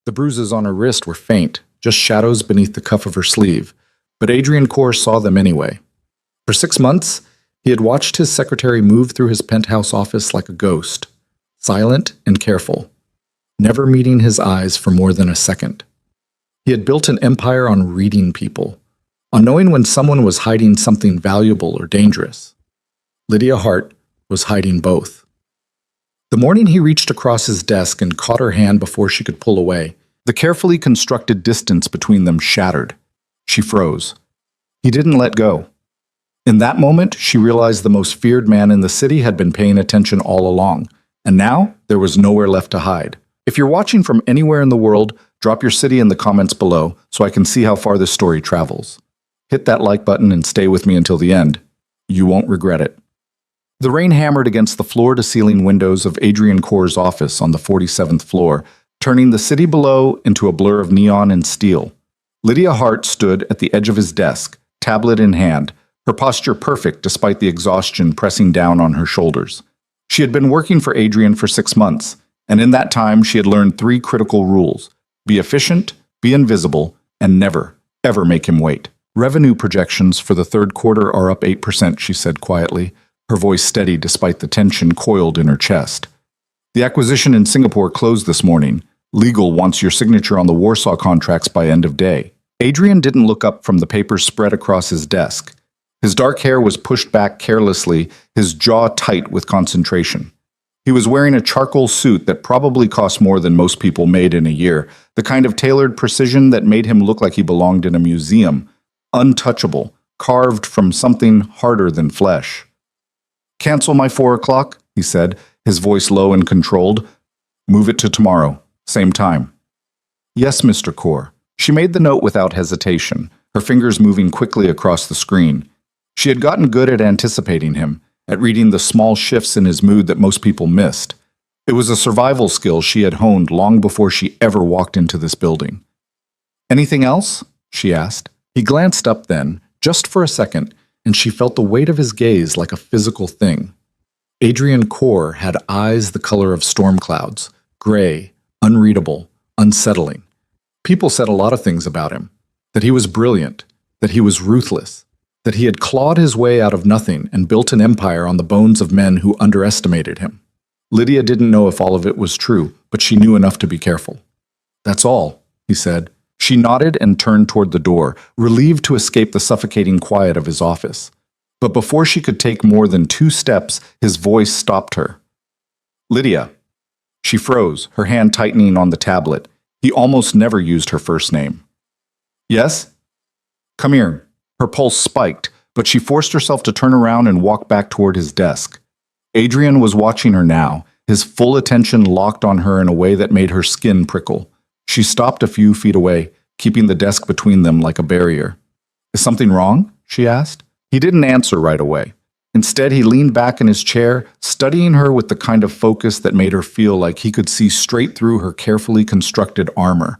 The bruises on her wrist were faint, just shadows beneath the cuff of her sleeve, but Adrian Core saw them anyway. For 6 months, he had watched his secretary move through his penthouse office like a ghost, silent and careful, never meeting his eyes for more than a second. He had built an empire on reading people, on knowing when someone was hiding something valuable or dangerous. Lydia Hart was hiding both. The morning he reached across his desk and caught her hand before she could pull away, the carefully constructed distance between them shattered. She froze. He didn't let go. In that moment, she realized the most feared man in the city had been paying attention all along, and now there was nowhere left to hide. If you're watching from anywhere in the world, drop your city in the comments below so I can see how far this story travels. Hit that like button and stay with me until the end. You won't regret it. The rain hammered against the floor-to-ceiling windows of Adrian Core's office on the 47th floor, turning the city below into a blur of neon and steel. Lydia Hart stood at the edge of his desk, tablet in hand, her posture perfect despite the exhaustion pressing down on her shoulders. She had been working for Adrian for 6 months, and in that time she had learned 3 critical rules: be efficient, be invisible, and never, ever make him wait. Revenue projections for the third quarter are up 8%, she said quietly, her voice steady despite the tension coiled in her chest. The acquisition in Singapore closed this morning. Legal wants your signature on the Warsaw contracts by end of day. Adrian didn't look up from the papers spread across his desk. His dark hair was pushed back carelessly, his jaw tight with concentration. He was wearing a charcoal suit that probably cost more than most people made in a year, the kind of tailored precision that made him look like he belonged in a museum, untouchable, carved from something harder than flesh. "Cancel my 4 o'clock, he said, his voice low and controlled. "Move it to tomorrow, same time." "Yes, Mr. Core." She made the note without hesitation, her fingers moving quickly across the screen. She had gotten good at anticipating him, at reading the small shifts in his mood that most people missed. It was a survival skill she had honed long before she ever walked into this building. "Anything else?" she asked. He glanced up then, just for a second, and she felt the weight of his gaze like a physical thing. Adrian Core had eyes the color of storm clouds, gray, unreadable, unsettling. People said a lot of things about him, that he was brilliant, that he was ruthless, that he had clawed his way out of nothing and built an empire on the bones of men who underestimated him. Lydia didn't know if all of it was true, but she knew enough to be careful. "That's all," he said. She nodded and turned toward the door, relieved to escape the suffocating quiet of his office. But before she could take more than 2 steps, his voice stopped her. "Lydia." She froze, her hand tightening on the tablet. He almost never used her first name. "Yes?" "Come here." Her pulse spiked, but she forced herself to turn around and walk back toward his desk. Adrian was watching her now, his full attention locked on her in a way that made her skin prickle. She stopped a few feet away, keeping the desk between them like a barrier. "Is something wrong?" she asked. He didn't answer right away. Instead, he leaned back in his chair, studying her with the kind of focus that made her feel like he could see straight through her carefully constructed armor.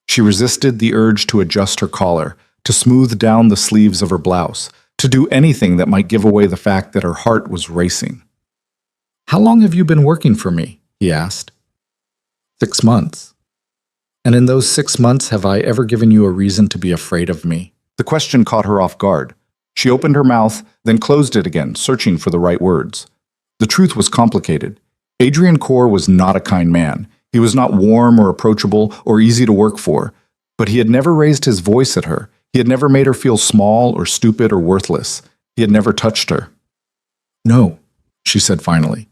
She resisted the urge to adjust her collar, to smooth down the sleeves of her blouse, to do anything that might give away the fact that her heart was racing. "How long have you been working for me?" he asked. 6 months. "And in those 6 months, have I ever given you a reason to be afraid of me?" The question caught her off guard. She opened her mouth, then closed it again, searching for the right words. The truth was complicated. Adrian Core was not a kind man. He was not warm or approachable or easy to work for, but he had never raised his voice at her. He had never made her feel small or stupid or worthless. He had never touched her. "No," she said finally.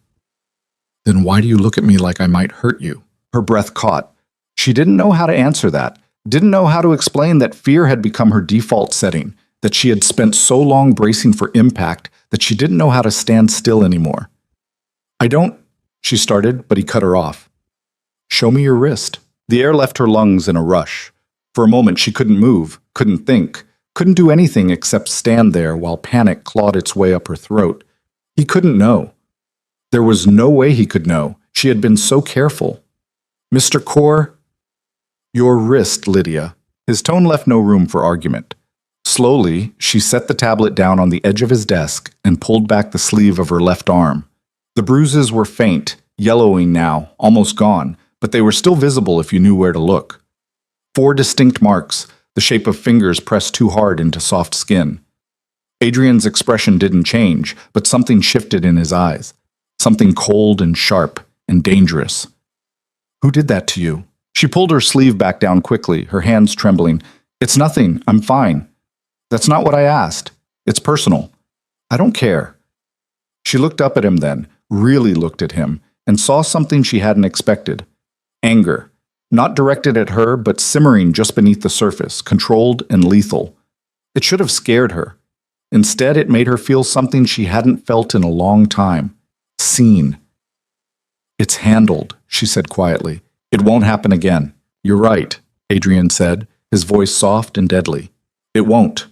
"Then why do you look at me like I might hurt you?" Her breath caught. She didn't know how to answer that, didn't know how to explain that fear had become her default setting, that she had spent so long bracing for impact that she didn't know how to stand still anymore. "I don't," she started, but he cut her off. "Show me your wrist." The air left her lungs in a rush. For a moment she couldn't move, couldn't think, couldn't do anything except stand there while panic clawed its way up her throat. He couldn't know. There was no way he could know. She had been so careful. "Mr. Core," "Your wrist, Lydia." His tone left no room for argument. Slowly, she set the tablet down on the edge of his desk and pulled back the sleeve of her left arm. The bruises were faint, yellowing now, almost gone, but they were still visible if you knew where to look. 4 distinct marks, the shape of fingers pressed too hard into soft skin. Adrian's expression didn't change, but something shifted in his eyes. Something cold and sharp and dangerous. Who did that to you? She pulled her sleeve back down quickly, her hands trembling. It's nothing. I'm fine. That's not what I asked. It's personal. I don't care. She looked up at him then, really looked at him, and saw something she hadn't expected. Anger. Not directed at her, but simmering just beneath the surface, controlled and lethal. It should have scared her. Instead, it made her feel something she hadn't felt in a long time. Seen. It's handled, she said quietly. It won't happen again. You're right, Adrian said, his voice soft and deadly. It won't.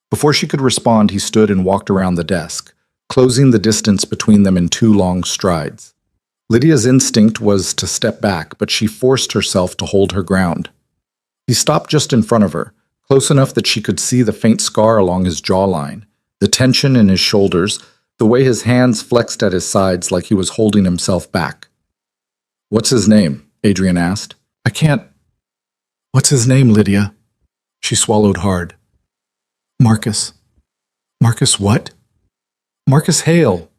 Before she could respond, he stood and walked around the desk, closing the distance between them in 2 long strides. Lydia's instinct was to step back, but she forced herself to hold her ground. He stopped just in front of her, close enough that she could see the faint scar along his jawline, the tension in his shoulders, the way his hands flexed at his sides like he was holding himself back. What's his name? Adrian asked. I can't. What's his name, Lydia? She swallowed hard. Marcus. Marcus what? Marcus Hale.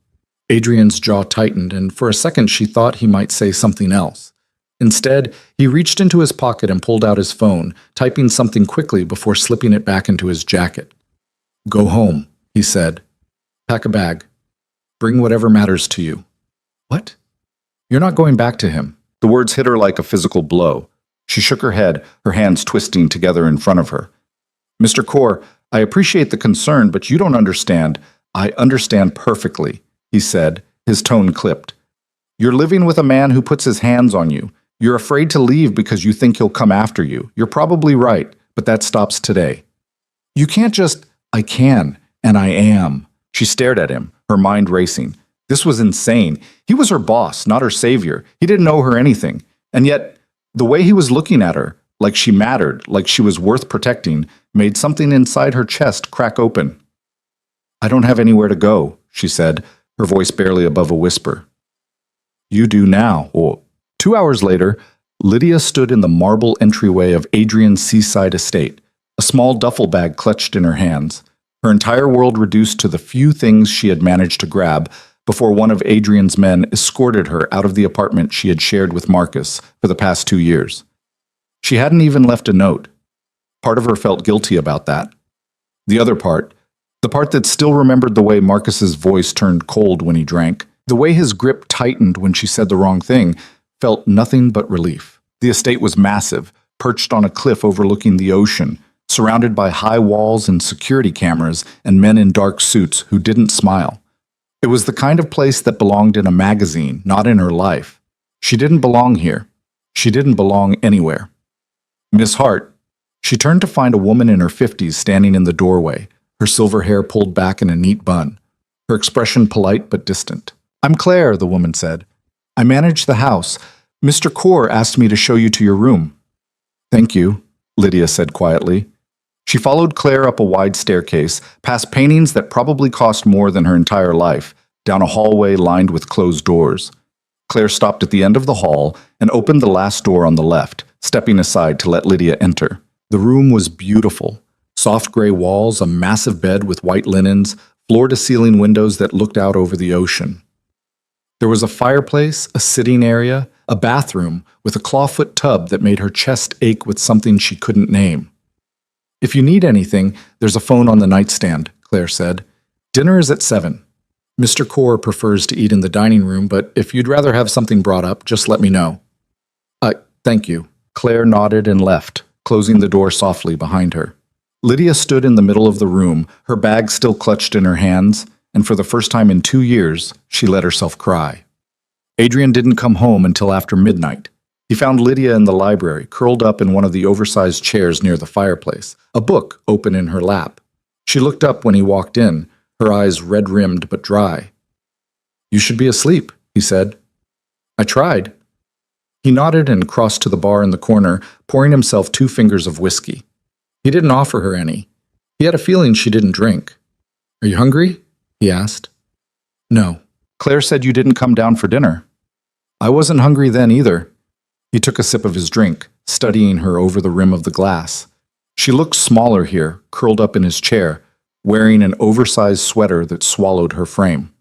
Adrian's jaw tightened, and for a second she thought he might say something else. Instead, he reached into his pocket and pulled out his phone, typing something quickly before slipping it back into his jacket. Go home, he said. Pack a bag. Bring whatever matters to you. What? You're not going back to him. The words hit her like a physical blow. She shook her head, her hands twisting together in front of her. Mr. Kaur, I appreciate the concern, but you don't understand. I understand perfectly, he said, his tone clipped. You're living with a man who puts his hands on you. You're afraid to leave because you think he'll come after you. You're probably right, but that stops today. You can't just, I can, and I am. She stared at him, her mind racing. This was insane. He was her boss, not her savior. He didn't owe her anything. And yet, the way he was looking at her, like she mattered, like she was worth protecting, made something inside her chest crack open. I don't have anywhere to go, she said, her voice barely above a whisper. You do now. Or 2 hours later, Lydia stood in the marble entryway of Adrian's seaside estate, a small duffel bag clutched in her hands, her entire world reduced to the few things she had managed to grab before one of Adrian's men escorted her out of the apartment she had shared with Marcus for the past 2 years. She hadn't even left a note. Part of her felt guilty about that. The other part, the part that still remembered the way Marcus's voice turned cold when he drank, the way his grip tightened when she said the wrong thing, felt nothing but relief. The estate was massive, perched on a cliff overlooking the ocean, surrounded by high walls and security cameras and men in dark suits who didn't smile. It was the kind of place that belonged in a magazine, not in her life. She didn't belong here. She didn't belong anywhere. Miss Hart. She turned to find a woman in her 50s standing in the doorway, her silver hair pulled back in a neat bun, her expression polite but distant. I'm Claire, the woman said. I manage the house. Mr. Kaur asked me to show you to your room. Thank you, Lydia said quietly. She followed Claire up a wide staircase, past paintings that probably cost more than her entire life, down a hallway lined with closed doors. Claire stopped at the end of the hall and opened the last door on the left, stepping aside to let Lydia enter. The room was beautiful. Soft gray walls, a massive bed with white linens, floor-to-ceiling windows that looked out over the ocean. There was a fireplace, a sitting area, a bathroom with a clawfoot tub that made her chest ache with something she couldn't name. If you need anything, there's a phone on the nightstand, Claire said. Dinner is at 7. Mr. Kaur prefers to eat in the dining room, but if you'd rather have something brought up, just let me know. Thank you. Claire nodded and left, closing the door softly behind her. Lydia stood in the middle of the room, her bag still clutched in her hands, and for the first time in 2 years, she let herself cry. Adrian didn't come home until after midnight. He found Lydia in the library, curled up in one of the oversized chairs near the fireplace, a book open in her lap. She looked up when he walked in, her eyes red-rimmed but dry. You should be asleep, he said. I tried. He nodded and crossed to the bar in the corner, pouring himself 2 fingers of whiskey. He didn't offer her any. He had a feeling she didn't drink. Are you hungry? He asked. No. Claire said you didn't come down for dinner. I wasn't hungry then either. He took a sip of his drink, studying her over the rim of the glass. She looked smaller here, curled up in his chair, wearing an oversized sweater that swallowed her frame.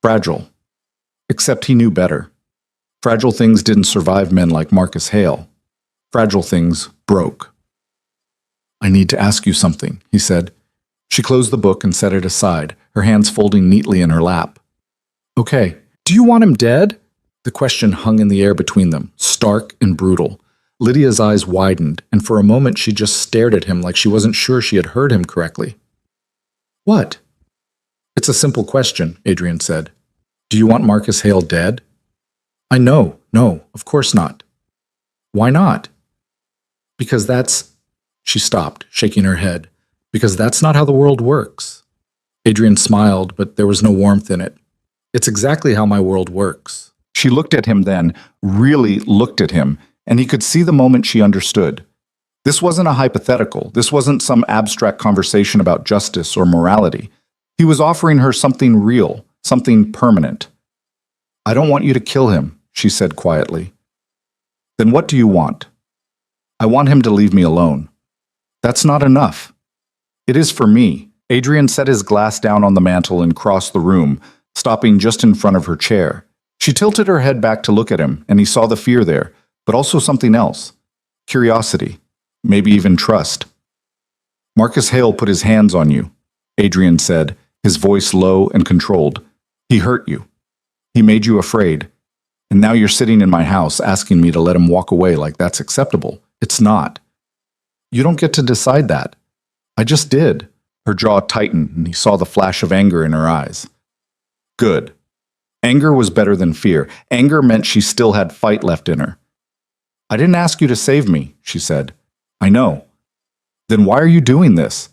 Fragile. Except he knew better. Fragile things didn't survive men like Marcus Hale. Fragile things broke. "I need to ask you something," he said. She closed the book and set it aside, her hands folding neatly in her lap. "Okay. Do you want him dead?" The question hung in the air between them, stark and brutal. Lydia's eyes widened, and for a moment she just stared at him like she wasn't sure she had heard him correctly. "What?" "It's a simple question," Adrian said. "Do you want Marcus Hale dead?" No, of course not." "Why not?" "Because that's—" She stopped, shaking her head. "Because that's not how the world works." Adrian smiled, but there was no warmth in it. "It's exactly how my world works." She looked at him then, really looked at him, and he could see the moment she understood. This wasn't a hypothetical. This wasn't some abstract conversation about justice or morality. He was offering her something real, something permanent. "I don't want you to kill him," she said quietly. "Then what do you want?" "I want him to leave me alone." "That's not enough." "It is for me." Adrian set his glass down on the mantel and crossed the room, stopping just in front of her chair. She tilted her head back to look at him, and he saw the fear there, but also something else. Curiosity. Maybe even trust. "Marcus Hale put his hands on you," Adrian said, his voice low and controlled. "He hurt you. He made you afraid. And now you're sitting in my house asking me to let him walk away like that's acceptable. It's not. You don't get to decide that." "I just did." Her jaw tightened, and he saw the flash of anger in her eyes. Good. Anger was better than fear. Anger meant she still had fight left in her. "I didn't ask you to save me," she said. "I know." "Then why are you doing this?"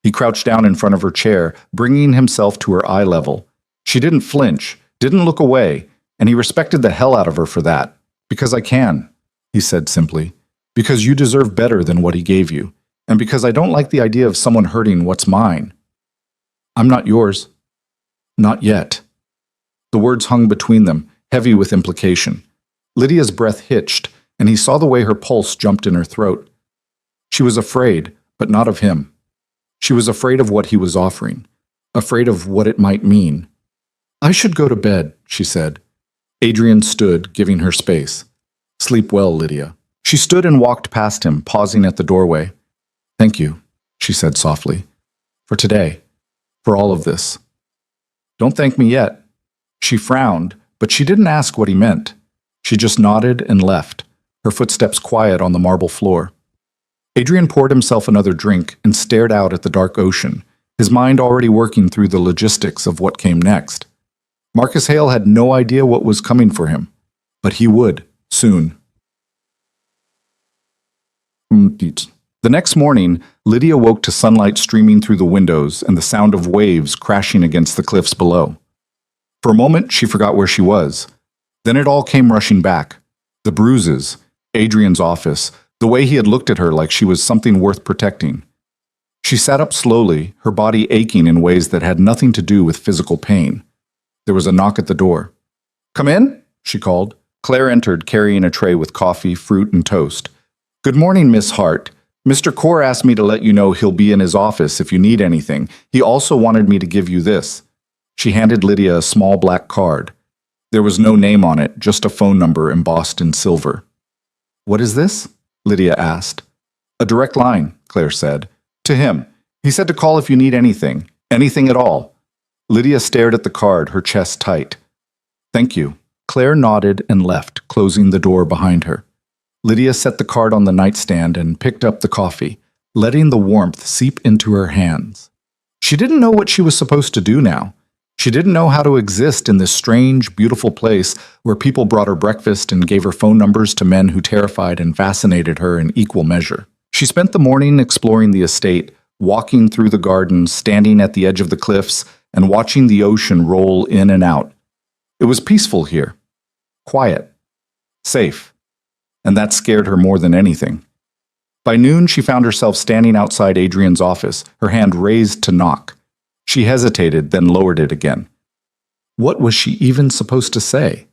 He crouched down in front of her chair, bringing himself to her eye level. She didn't flinch, didn't look away, and he respected the hell out of her for that. "Because I can," he said simply. "Because you deserve better than what he gave you. And because I don't like the idea of someone hurting what's mine." "I'm not yours." "Not yet." The words hung between them, heavy with implication. Lydia's breath hitched, and he saw the way her pulse jumped in her throat. She was afraid, but not of him. She was afraid of what he was offering, afraid of what it might mean. "I should go to bed," she said. Adrian stood, giving her space. "Sleep well, Lydia." She stood and walked past him, pausing at the doorway. "Thank you," she said softly. "For today. For all of this." "Don't thank me yet." She frowned, but she didn't ask what he meant. She just nodded and left, her footsteps quiet on the marble floor. Adrian poured himself another drink and stared out at the dark ocean, his mind already working through the logistics of what came next. Marcus Hale had no idea what was coming for him, but he would, soon. The next morning, Lydia woke to sunlight streaming through the windows and the sound of waves crashing against the cliffs below. For a moment, she forgot where she was. Then it all came rushing back. The bruises, Adrian's office, the way he had looked at her like she was something worth protecting. She sat up slowly, her body aching in ways that had nothing to do with physical pain. There was a knock at the door. "Come in," she called. Claire entered, carrying a tray with coffee, fruit, and toast. "Good morning, Miss Hart. Mr. Core asked me to let you know he'll be in his office if you need anything. He also wanted me to give you this." She handed Lydia a small black card. There was no name on it, just a phone number embossed in silver. "What is this?" Lydia asked. "A direct line," Claire said. "To him. He said to call if you need anything. Anything at all." Lydia stared at the card, her chest tight. "Thank you." Claire nodded and left, closing the door behind her. Lydia set the card on the nightstand and picked up the coffee, letting the warmth seep into her hands. She didn't know what she was supposed to do now. She didn't know how to exist in this strange, beautiful place where people brought her breakfast and gave her phone numbers to men who terrified and fascinated her in equal measure. She spent the morning exploring the estate, walking through the gardens, standing at the edge of the cliffs, and watching the ocean roll in and out. It was peaceful here. Quiet. Safe. And that scared her more than anything. By noon, she found herself standing outside Adrian's office, her hand raised to knock. She hesitated, then lowered it again. What was she even supposed to say?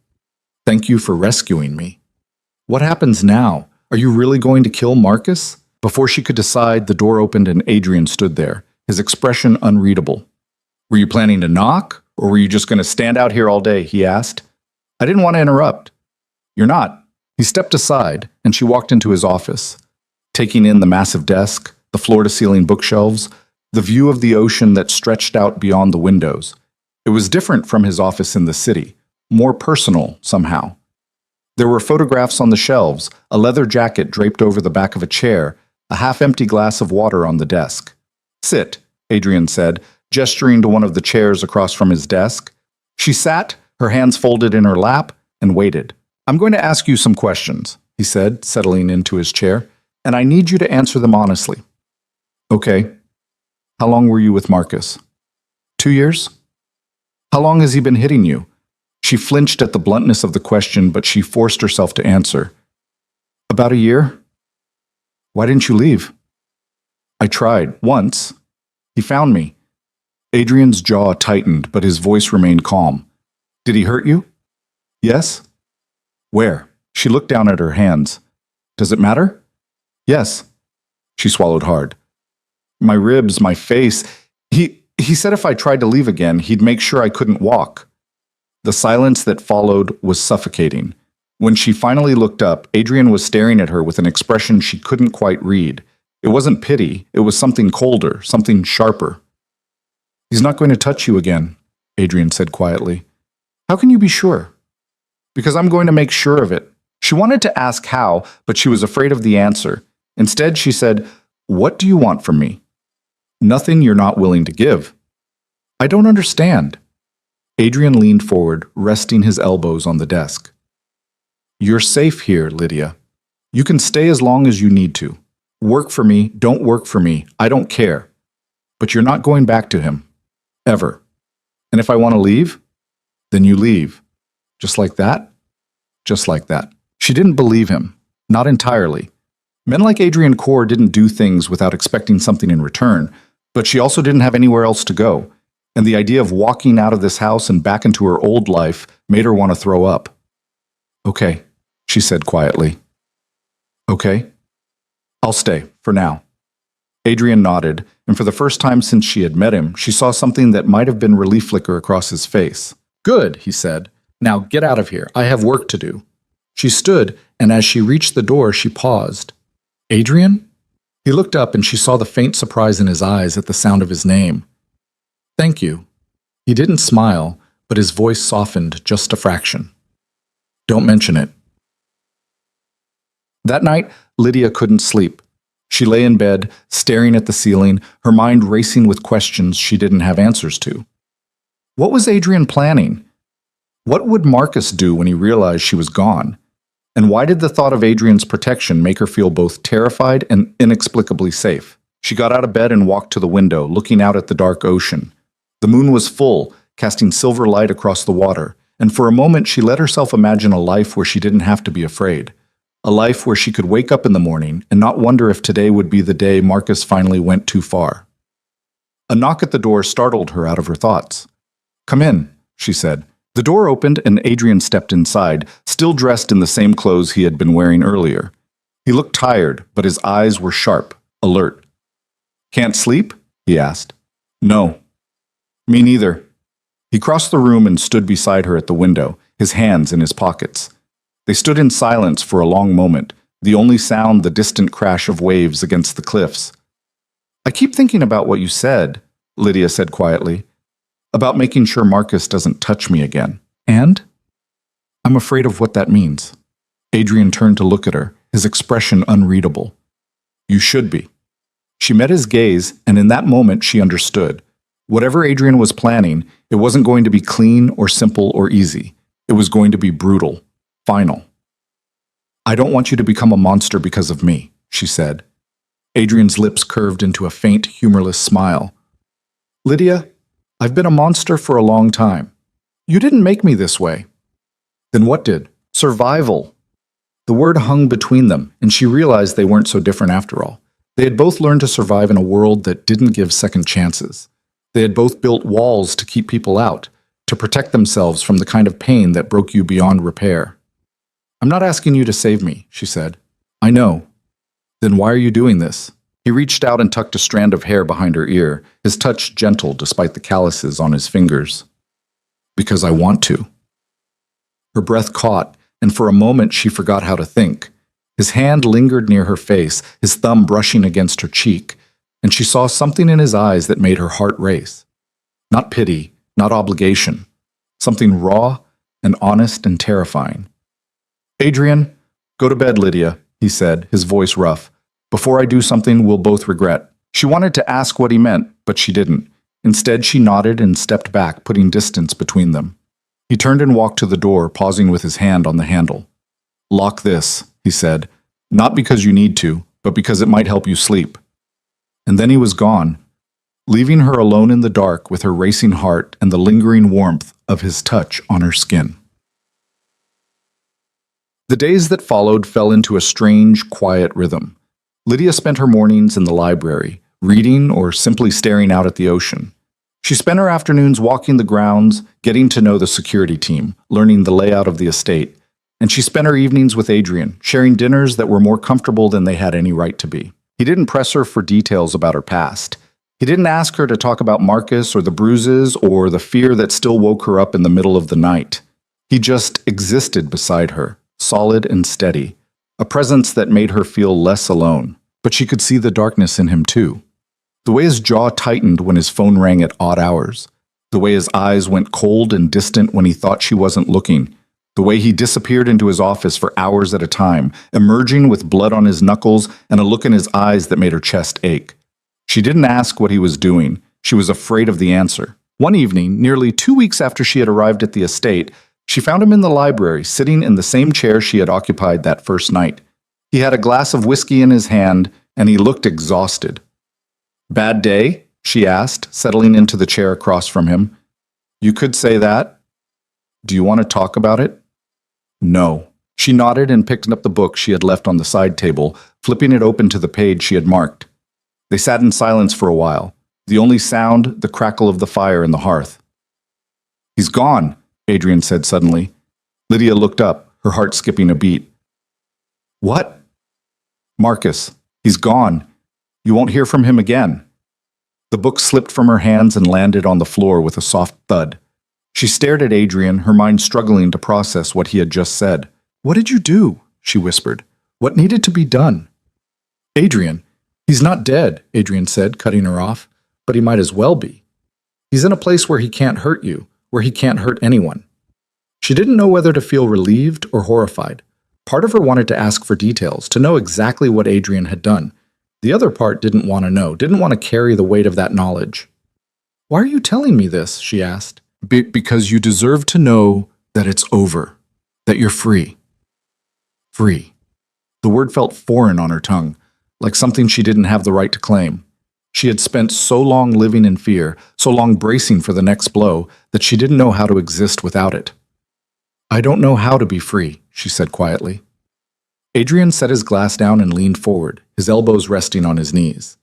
"Thank you for rescuing me." What happens now? Are you really going to kill Marcus? Before she could decide, the door opened and Adrian stood there, his expression unreadable. Were you planning to knock, or were you just going to stand out here all day? He asked. I didn't want to interrupt. You're not. He stepped aside, and she walked into his office, taking in the massive desk, the floor-to-ceiling bookshelves, the view of the ocean that stretched out beyond the windows. It was different from his office in the city, more personal somehow. There were photographs on the shelves, a leather jacket draped over the back of a chair, a half-empty glass of water on the desk. Sit, Adrian said, gesturing to one of the chairs across from his desk. She sat, her hands folded in her lap, and waited. I'm going to ask you some questions, he said, settling into his chair, and I need you to answer them honestly. Okay. How long were you with Marcus? 2 years? How long has he been hitting you? She flinched at the bluntness of the question, but she forced herself to answer. About a year. Why didn't you leave? I tried, once. He found me. Adrian's jaw tightened, but his voice remained calm. Did he hurt you? Yes. Where? She looked down at her hands. Does it matter? Yes. She swallowed hard. My ribs, my face. He said if I tried to leave again, he'd make sure I couldn't walk. The silence that followed was suffocating. When she finally looked up, Adrian was staring at her with an expression she couldn't quite read. It wasn't pity, it was something colder, something sharper. He's not going to touch you again, Adrian said quietly. How can you be sure? Because I'm going to make sure of it. She wanted to ask how, but she was afraid of the answer. Instead, she said, What do you want from me? Nothing you're not willing to give. I don't understand. Adrian leaned forward, resting his elbows on the desk. You're safe here, Lydia. You can stay as long as you need to. Work for me, don't work for me, I don't care. But you're not going back to him. Ever. And if I want to leave, then you leave. Just like that? Just like that. She didn't believe him. Not entirely. Men like Adrian Core didn't do things without expecting something in return, but she also didn't have anywhere else to go, and the idea of walking out of this house and back into her old life made her want to throw up. Okay, she said quietly. Okay. I'll stay, for now. Adrian nodded, and for the first time since she had met him, she saw something that might have been relief flicker across his face. Good, he said. Now get out of here. I have work to do. She stood, and as she reached the door, she paused. Adrian? He looked up and she saw the faint surprise in his eyes at the sound of his name. Thank you. He didn't smile, but his voice softened just a fraction. Don't mention it. That night, Lydia couldn't sleep. She lay in bed, staring at the ceiling, her mind racing with questions she didn't have answers to. What was Adrian planning? What would Marcus do when he realized she was gone? And why did the thought of Adrian's protection make her feel both terrified and inexplicably safe? She got out of bed and walked to the window, looking out at the dark ocean. The moon was full, casting silver light across the water, and for a moment she let herself imagine a life where she didn't have to be afraid. A life where she could wake up in the morning and not wonder if today would be the day Marcus finally went too far. A knock at the door startled her out of her thoughts. Come in, she said. The door opened and Adrian stepped inside, still dressed in the same clothes he had been wearing earlier. He looked tired, but his eyes were sharp, alert. Can't sleep? He asked. No. Me neither. He crossed the room and stood beside her at the window, his hands in his pockets. They stood in silence for a long moment, the only sound the distant crash of waves against the cliffs. I keep thinking about what you said, Lydia said quietly. About making sure Marcus doesn't touch me again. And? I'm afraid of what that means. Adrian turned to look at her, his expression unreadable. You should be. She met his gaze, and in that moment she understood. Whatever Adrian was planning, it wasn't going to be clean or simple or easy. It was going to be brutal, final. I don't want you to become a monster because of me, she said. Adrian's lips curved into a faint, humorless smile. Lydia, I've been a monster for a long time. You didn't make me this way. Then what did? Survival. The word hung between them, and she realized they weren't so different after all. They had both learned to survive in a world that didn't give second chances. They had both built walls to keep people out, to protect themselves from the kind of pain that broke you beyond repair. I'm not asking you to save me, she said. I know. Then why are you doing this? He reached out and tucked a strand of hair behind her ear, his touch gentle despite the calluses on his fingers. Because I want to. Her breath caught, and for a moment she forgot how to think. His hand lingered near her face, his thumb brushing against her cheek, and she saw something in his eyes that made her heart race. Not pity, not obligation. Something raw and honest and terrifying. Adrian, go to bed, Lydia, he said, his voice rough. Before I do something we'll both regret. She wanted to ask what he meant, but she didn't. Instead, she nodded and stepped back, putting distance between them. He turned and walked to the door, pausing with his hand on the handle. Lock this, he said, not because you need to, but because it might help you sleep. And then he was gone, leaving her alone in the dark with her racing heart and the lingering warmth of his touch on her skin. The days that followed fell into a strange, quiet rhythm. Lydia spent her mornings in the library, reading or simply staring out at the ocean. She spent her afternoons walking the grounds, getting to know the security team, learning the layout of the estate, and she spent her evenings with Adrian, sharing dinners that were more comfortable than they had any right to be. He didn't press her for details about her past. He didn't ask her to talk about Marcus or the bruises or the fear that still woke her up in the middle of the night. He just existed beside her, solid and steady, a presence that made her feel less alone. But she could see the darkness in him too. The way his jaw tightened when his phone rang at odd hours. The way his eyes went cold and distant when he thought she wasn't looking. The way he disappeared into his office for hours at a time, emerging with blood on his knuckles and a look in his eyes that made her chest ache. She didn't ask what he was doing. She was afraid of the answer. One evening, nearly 2 weeks after she had arrived at the estate, she found him in the library, sitting in the same chair she had occupied that first night. He had a glass of whiskey in his hand, and he looked exhausted. Bad day? She asked, settling into the chair across from him. You could say that. Do you want to talk about it? No. She nodded and picked up the book she had left on the side table, flipping it open to the page she had marked. They sat in silence for a while, the only sound the crackle of the fire in the hearth. He's gone, Adrian said suddenly. Lydia looked up, her heart skipping a beat. What? Marcus. He's gone. You won't hear from him again. The book slipped from her hands and landed on the floor with a soft thud. She stared at Adrian, her mind struggling to process what he had just said. What did you do? She whispered. What needed to be done? Adrian. He's not dead, Adrian said, cutting her off. But he might as well be. He's in a place where he can't hurt you, where he can't hurt anyone. She didn't know whether to feel relieved or horrified. Part of her wanted to ask for details, to know exactly what Adrian had done. The other part didn't want to know, didn't want to carry the weight of that knowledge. Why are you telling me this? She asked. Because you deserve to know that it's over, that you're free. Free. The word felt foreign on her tongue, like something she didn't have the right to claim. She had spent so long living in fear, so long bracing for the next blow, that she didn't know how to exist without it. I don't know how to be free, she said quietly. Adrian set his glass down and leaned forward, his elbows resting on his knees.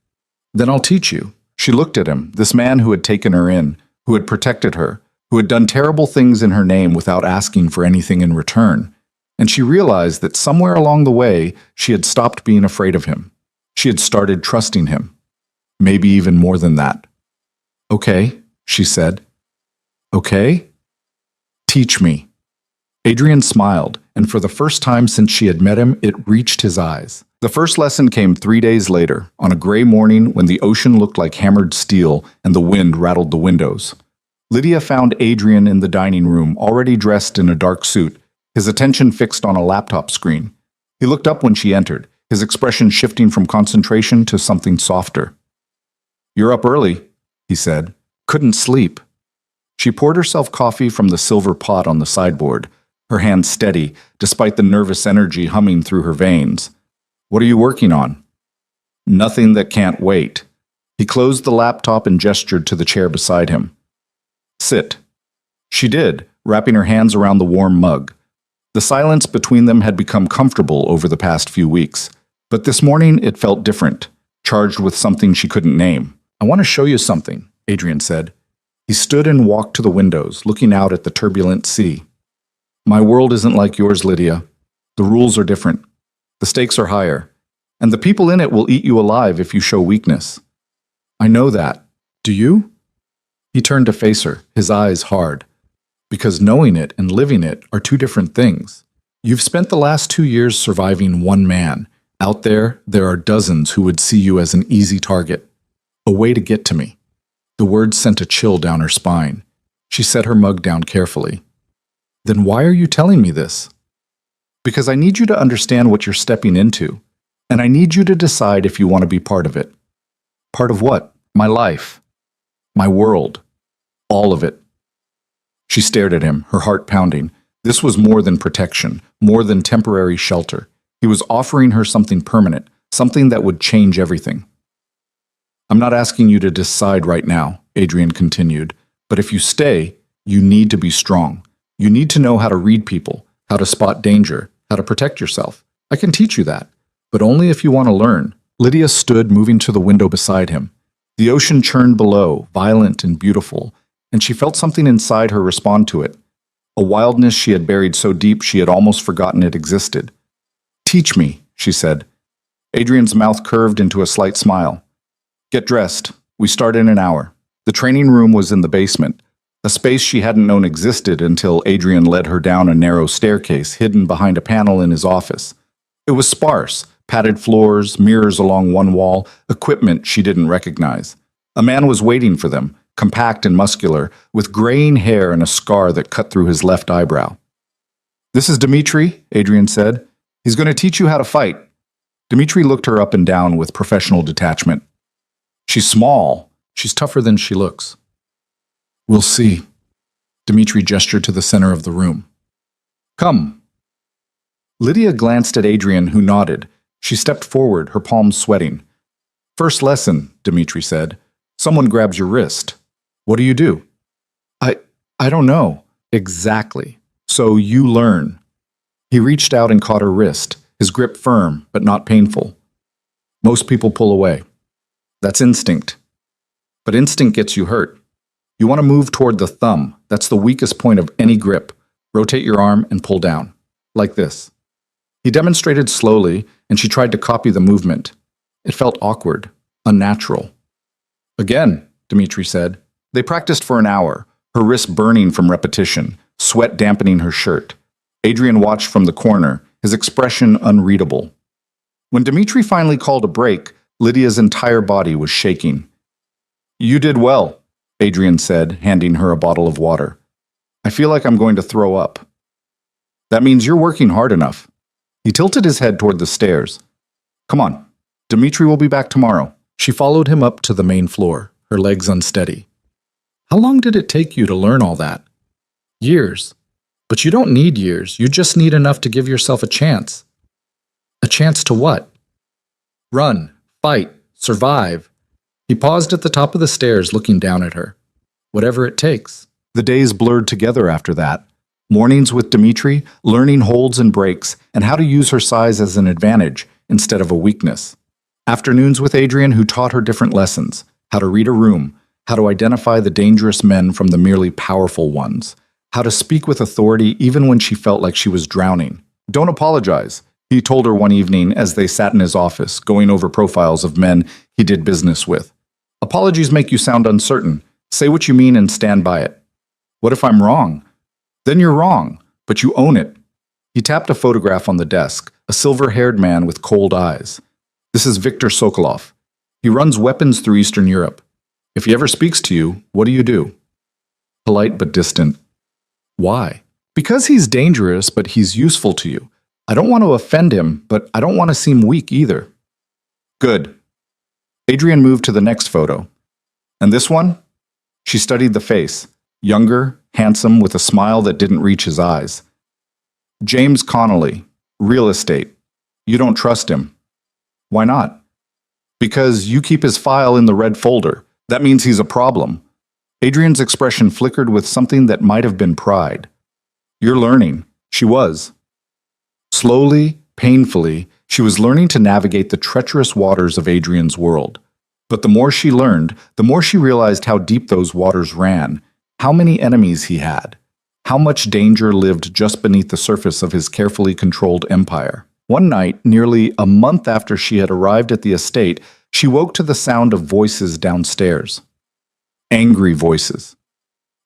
Then I'll teach you. She looked at him, this man who had taken her in, who had protected her, who had done terrible things in her name without asking for anything in return. And she realized that somewhere along the way, she had stopped being afraid of him. She had started trusting him. Maybe even more than that. Okay, she said. Okay? Teach me. Adrian smiled, and for the first time since she had met him, it reached his eyes. The first lesson came 3 days later, on a gray morning when the ocean looked like hammered steel and the wind rattled the windows. Lydia found Adrian in the dining room, already dressed in a dark suit, his attention fixed on a laptop screen. He looked up when she entered, his expression shifting from concentration to something softer. You're up early, he said. Couldn't sleep. She poured herself coffee from the silver pot on the sideboard, her hand steady, despite the nervous energy humming through her veins. What are you working on? Nothing that can't wait. He closed the laptop and gestured to the chair beside him. Sit. She did, wrapping her hands around the warm mug. The silence between them had become comfortable over the past few weeks, but this morning it felt different, charged with something she couldn't name. I want to show you something, Adrian said. He stood and walked to the windows, looking out at the turbulent sea. My world isn't like yours, Lydia. The rules are different. The stakes are higher, and the people in it will eat you alive if you show weakness. I know that. Do you? He turned to face her, his eyes hard. Because knowing it and living it are two different things. You've spent the last 2 years surviving one man. Out there are dozens who would see you as an easy target. A way to get to me. The words sent a chill down her spine. She set her mug down carefully. Then why are you telling me this? Because I need you to understand what you're stepping into, and I need you to decide if you want to be part of it. Part of what? My life. My world. All of it. She stared at him, her heart pounding. This was more than protection, more than temporary shelter. He was offering her something permanent, something that would change everything. I'm not asking you to decide right now, Adrian continued, but if you stay, you need to be strong. You need to know how to read people, how to spot danger, how to protect yourself. I can teach you that, but only if you want to learn. Lydia stood, moving to the window beside him. The ocean churned below, violent and beautiful, and she felt something inside her respond to it. A wildness she had buried so deep she had almost forgotten it existed. Teach me, she said. Adrian's mouth curved into a slight smile. Get dressed. We start in an hour. The training room was in the basement, a space she hadn't known existed until Adrian led her down a narrow staircase hidden behind a panel in his office. It was sparse, padded floors, mirrors along one wall, equipment she didn't recognize. A man was waiting for them, compact and muscular, with graying hair and a scar that cut through his left eyebrow. This is Dmitri, Adrian said. He's going to teach you how to fight. Dmitri looked her up and down with professional detachment. She's small. She's tougher than she looks. We'll see. Dmitri gestured to the center of the room. Come. Lydia glanced at Adrian, who nodded. She stepped forward, her palms sweating. First lesson, Dmitri said. Someone grabs your wrist. What do? I don't know. Exactly. So you learn. He reached out and caught her wrist, his grip firm, but not painful. Most people pull away. That's instinct. But instinct gets you hurt. You want to move toward the thumb. That's the weakest point of any grip. Rotate your arm and pull down. Like this. He demonstrated slowly, and she tried to copy the movement. It felt awkward, unnatural. Again, Dmitri said. They practiced for an hour, her wrist burning from repetition, sweat dampening her shirt. Adrian watched from the corner, his expression unreadable. When Dmitri finally called a break, Lydia's entire body was shaking. You did well, Adrian said, handing her a bottle of water. I feel like I'm going to throw up. That means you're working hard enough. He tilted his head toward the stairs. Come on, Dmitri will be back tomorrow. She followed him up to the main floor, her legs unsteady. How long did it take you to learn all that? Years. But you don't need years, you just need enough to give yourself a chance. A chance to what? Run, fight, survive. He paused at the top of the stairs, looking down at her. Whatever it takes. The days blurred together after that. Mornings with Dmitri, learning holds and breaks, and how to use her size as an advantage instead of a weakness. Afternoons with Adrian, who taught her different lessons. How to read a room, how to identify the dangerous men from the merely powerful ones, how to speak with authority even when she felt like she was drowning. Don't apologize, he told her one evening as they sat in his office, going over profiles of men he did business with. Apologies make you sound uncertain. Say what you mean and stand by it. What if I'm wrong? Then you're wrong, but you own it. He tapped a photograph on the desk, a silver-haired man with cold eyes. This is Viktor Sokolov. He runs weapons through Eastern Europe. If he ever speaks to you, what do? Polite but distant. Why? Because he's dangerous, but he's useful to you. I don't want to offend him, but I don't want to seem weak either. Good. Adrian moved to the next photo. And this one? She studied the face. Younger, handsome, with a smile that didn't reach his eyes. James Connolly, real estate. You don't trust him. Why not? Because you keep his file in the red folder. That means he's a problem. Adrian's expression flickered with something that might have been pride. You're learning. She was. Slowly, painfully, she was learning to navigate the treacherous waters of Adrian's world. But the more she learned, the more she realized how deep those waters ran, how many enemies he had, how much danger lived just beneath the surface of his carefully controlled empire. One night, nearly a month after she had arrived at the estate, she woke to the sound of voices downstairs. Angry voices.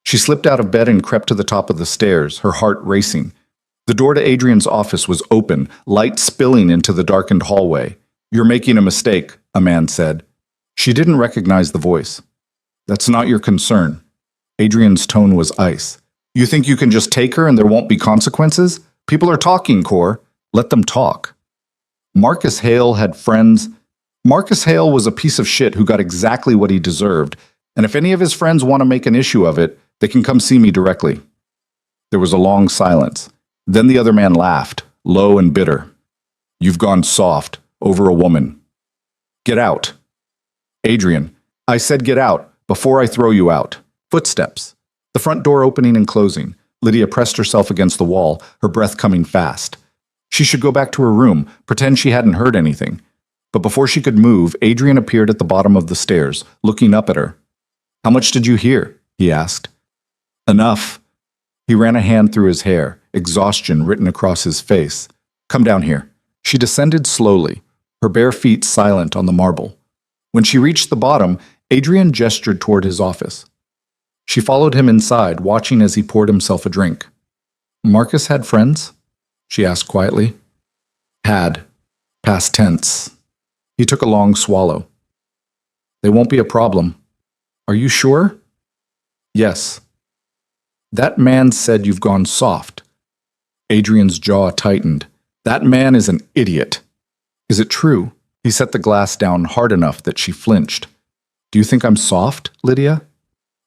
She slipped out of bed and crept to the top of the stairs, her heart racing. The door to Adrian's office was open, light spilling into the darkened hallway. "You're making a mistake," a man said. She didn't recognize the voice. "That's not your concern." Adrian's tone was ice. "You think you can just take her and there won't be consequences? People are talking, Cor. Let them talk." Marcus Hale had friends. Marcus Hale was a piece of shit who got exactly what he deserved, and if any of his friends want to make an issue of it, they can come see me directly. There was a long silence. Then the other man laughed, low and bitter. "You've gone soft, over a woman. Get out." "Adrian, I said get out, before I throw you out." Footsteps. The front door opening and closing. Lydia pressed herself against the wall, her breath coming fast. She should go back to her room, pretend she hadn't heard anything. But before she could move, Adrian appeared at the bottom of the stairs, looking up at her. "How much did you hear?" he asked. "Enough." He ran a hand through his hair, exhaustion written across his face. "Come down here." She descended slowly, her bare feet silent on the marble. When she reached the bottom, Adrian gestured toward his office. She followed him inside, watching as he poured himself a drink. "Marcus had friends?" she asked quietly. "Had. Past tense." He took a long swallow. "They won't be a problem." "Are you sure?" "Yes." "That man said you've gone soft." Adrian's jaw tightened. "That man is an idiot." "Is it true?" He set the glass down hard enough that she flinched. "Do you think I'm soft, Lydia?"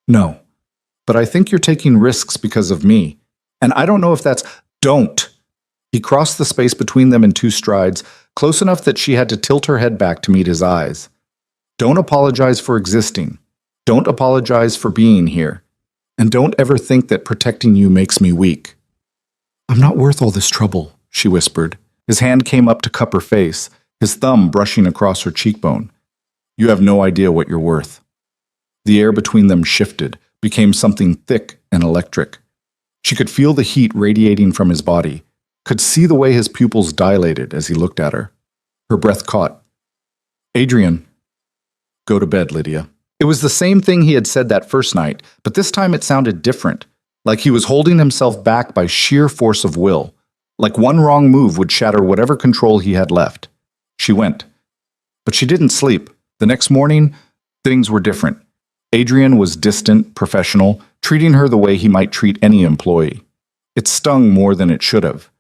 "No. But I think you're taking risks because of me. And I don't know if that's— Don't!" He crossed the space between them in 2 strides, close enough that she had to tilt her head back to meet his eyes. "Don't apologize for existing. Don't apologize for being here. And don't ever think that protecting you makes me weak." "I'm not worth all this trouble," she whispered. His hand came up to cup her face, his thumb brushing across her cheekbone. "You have no idea what you're worth." The air between them shifted, became something thick and electric. She could feel the heat radiating from his body, could see the way his pupils dilated as he looked at her. Her breath caught. "Adrian." "Go to bed, Lydia." It was the same thing he had said that first night, but this time it sounded different, like he was holding himself back by sheer force of will, like one wrong move would shatter whatever control he had left. She went. But she didn't sleep. The next morning, things were different. Adrian was distant, professional, treating her the way he might treat any employee. It stung more than it should have.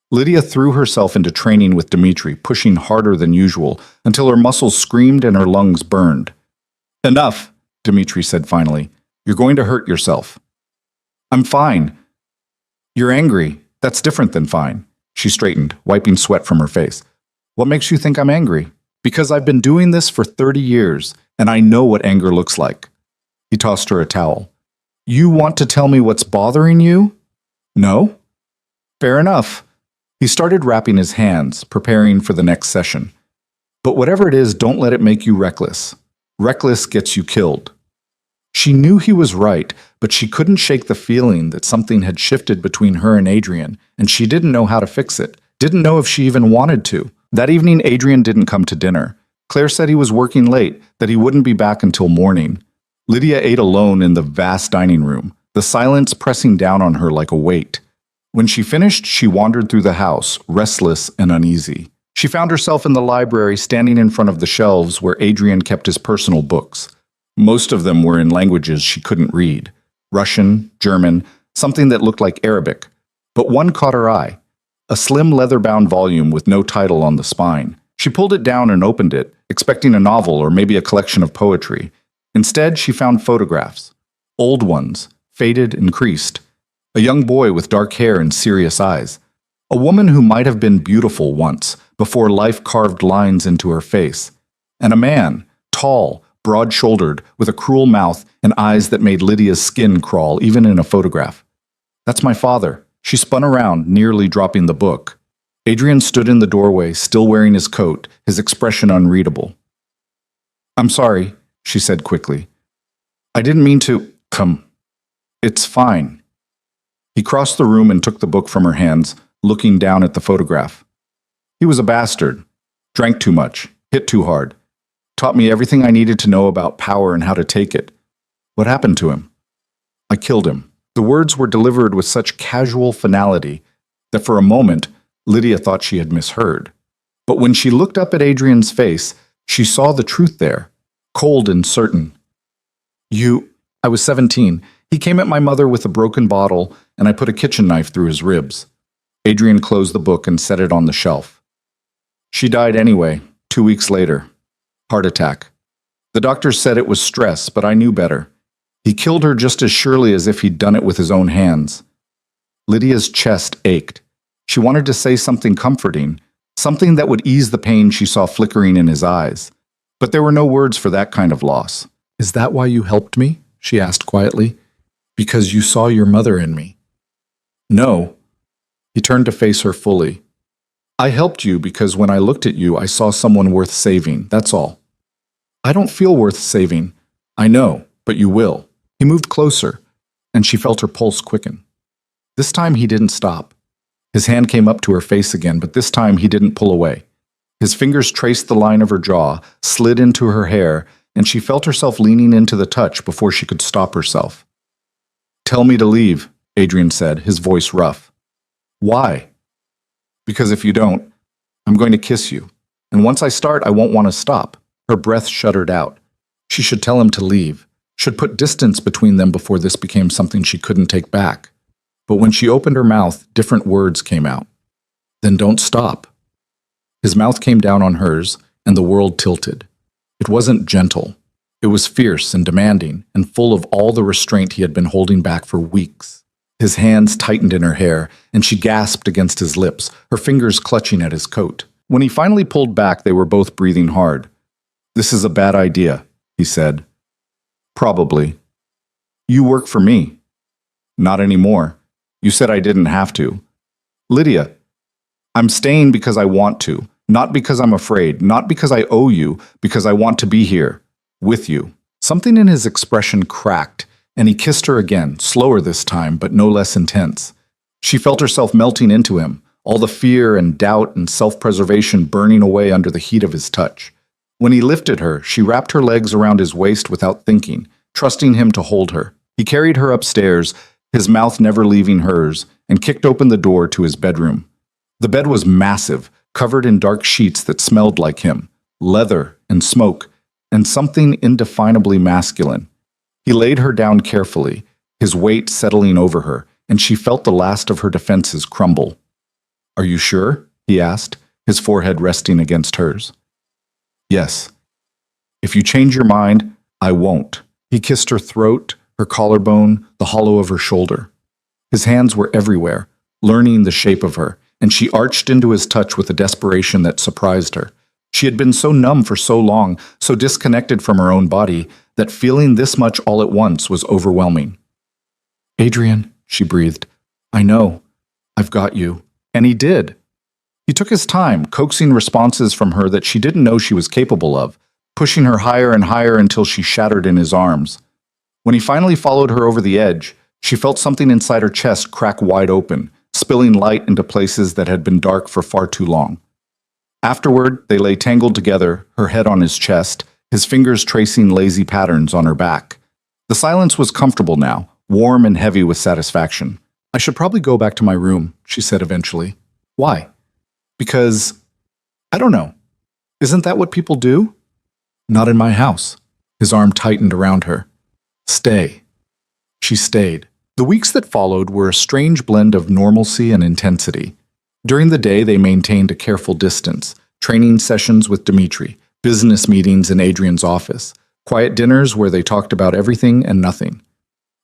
Lydia threw herself into training with Dimitri, pushing harder than usual, until her muscles screamed and her lungs burned. "Enough," Dimitri said finally. "You're going to hurt yourself." "I'm fine." "You're angry. That's different than fine." She straightened, wiping sweat from her face. "What makes you think I'm angry?" "Because I've been doing this for 30 years, and I know what anger looks like." He tossed her a towel. "You want to tell me what's bothering you?" "No?" "Fair enough." He started wrapping his hands, preparing for the next session. "But whatever it is, don't let it make you reckless. Reckless gets you killed." She knew he was right, but she couldn't shake the feeling that something had shifted between her and Adrian, and she didn't know how to fix it, didn't know if she even wanted to. That evening, Adrian didn't come to dinner. Claire said he was working late, that he wouldn't be back until morning. Lydia ate alone in the vast dining room, the silence pressing down on her like a weight. When she finished, she wandered through the house, restless and uneasy. She found herself in the library, standing in front of the shelves where Adrian kept his personal books. Most of them were in languages she couldn't read. Russian, German, something that looked like Arabic. But one caught her eye. A slim leather-bound volume with no title on the spine. She pulled it down and opened it, expecting a novel or maybe a collection of poetry. Instead, she found photographs. Old ones, faded and creased. A young boy with dark hair and serious eyes. A woman who might have been beautiful once, before life carved lines into her face. And a man, tall, broad-shouldered, with a cruel mouth and eyes that made Lydia's skin crawl even in a photograph. "That's my father." She spun around, nearly dropping the book. Adrian stood in the doorway, still wearing his coat, his expression unreadable. "I'm sorry," she said quickly. "I didn't mean to— Come. It's fine." He crossed the room and took the book from her hands, looking down at the photograph. He was a bastard. Drank too much. Hit too hard. Taught me everything I needed to know about power and how to take it. What happened to him? I killed him. The words were delivered with such casual finality that for a moment, Lydia thought she had misheard. But when she looked up at Adrian's face, she saw the truth there, cold and certain. I was 17. He came at my mother with a broken bottle, and I put a kitchen knife through his ribs. Adrian closed the book and set it on the shelf. She died anyway, 2 weeks later. Heart attack. The doctors said it was stress, but I knew better. He killed her just as surely as if he'd done it with his own hands. Lydia's chest ached. She wanted to say something comforting, something that would ease the pain she saw flickering in his eyes. But there were no words for that kind of loss. Is that why you helped me? She asked quietly. Because you saw your mother in me. No. He turned to face her fully. I helped you because when I looked at you, I saw someone worth saving, that's all. I don't feel worth saving. I know, but you will. He moved closer, and she felt her pulse quicken. This time he didn't stop. His hand came up to her face again, but this time he didn't pull away. His fingers traced the line of her jaw, slid into her hair, and she felt herself leaning into the touch before she could stop herself. Tell me to leave, Adrian said, his voice rough. Why? Because if you don't, I'm going to kiss you. And once I start, I won't want to stop. Her breath shuddered out. She should tell him to leave, should put distance between them before this became something she couldn't take back. But when she opened her mouth, different words came out. Then don't stop. His mouth came down on hers, and the world tilted. It wasn't gentle. It was fierce and demanding, and full of all the restraint he had been holding back for weeks. His hands tightened in her hair, and she gasped against his lips, her fingers clutching at his coat. When he finally pulled back, they were both breathing hard. This is a bad idea, he said. Probably. You work for me. Not anymore. You said I didn't have to. Lydia, I'm staying because I want to, not because I'm afraid, not because I owe you, because I want to be here, with you. Something in his expression cracked, and he kissed her again, slower this time, but no less intense. She felt herself melting into him, all the fear and doubt and self-preservation burning away under the heat of his touch. When he lifted her, she wrapped her legs around his waist without thinking, trusting him to hold her. He carried her upstairs, his mouth never leaving hers, and kicked open the door to his bedroom. The bed was massive, covered in dark sheets that smelled like him, leather and smoke, and something indefinably masculine. He laid her down carefully, his weight settling over her, and she felt the last of her defenses crumble. Are you sure? He asked, his forehead resting against hers. Yes. If you change your mind, I won't. He kissed her throat, her collarbone, the hollow of her shoulder. His hands were everywhere, learning the shape of her, and she arched into his touch with a desperation that surprised her. She had been so numb for so long, so disconnected from her own body, that feeling this much all at once was overwhelming. Adrian, she breathed, I know. I've got you. And he did. He took his time, coaxing responses from her that she didn't know she was capable of, pushing her higher and higher until she shattered in his arms. When he finally followed her over the edge, she felt something inside her chest crack wide open, spilling light into places that had been dark for far too long. Afterward, they lay tangled together, her head on his chest, his fingers tracing lazy patterns on her back. The silence was comfortable now, warm and heavy with satisfaction. I should probably go back to my room, she said eventually. Why? Because, I don't know. Isn't that what people do? Not in my house. His arm tightened around her. Stay. She stayed. The weeks that followed were a strange blend of normalcy and intensity. During the day, they maintained a careful distance, training sessions with Dimitri, business meetings in Adrian's office, quiet dinners where they talked about everything and nothing.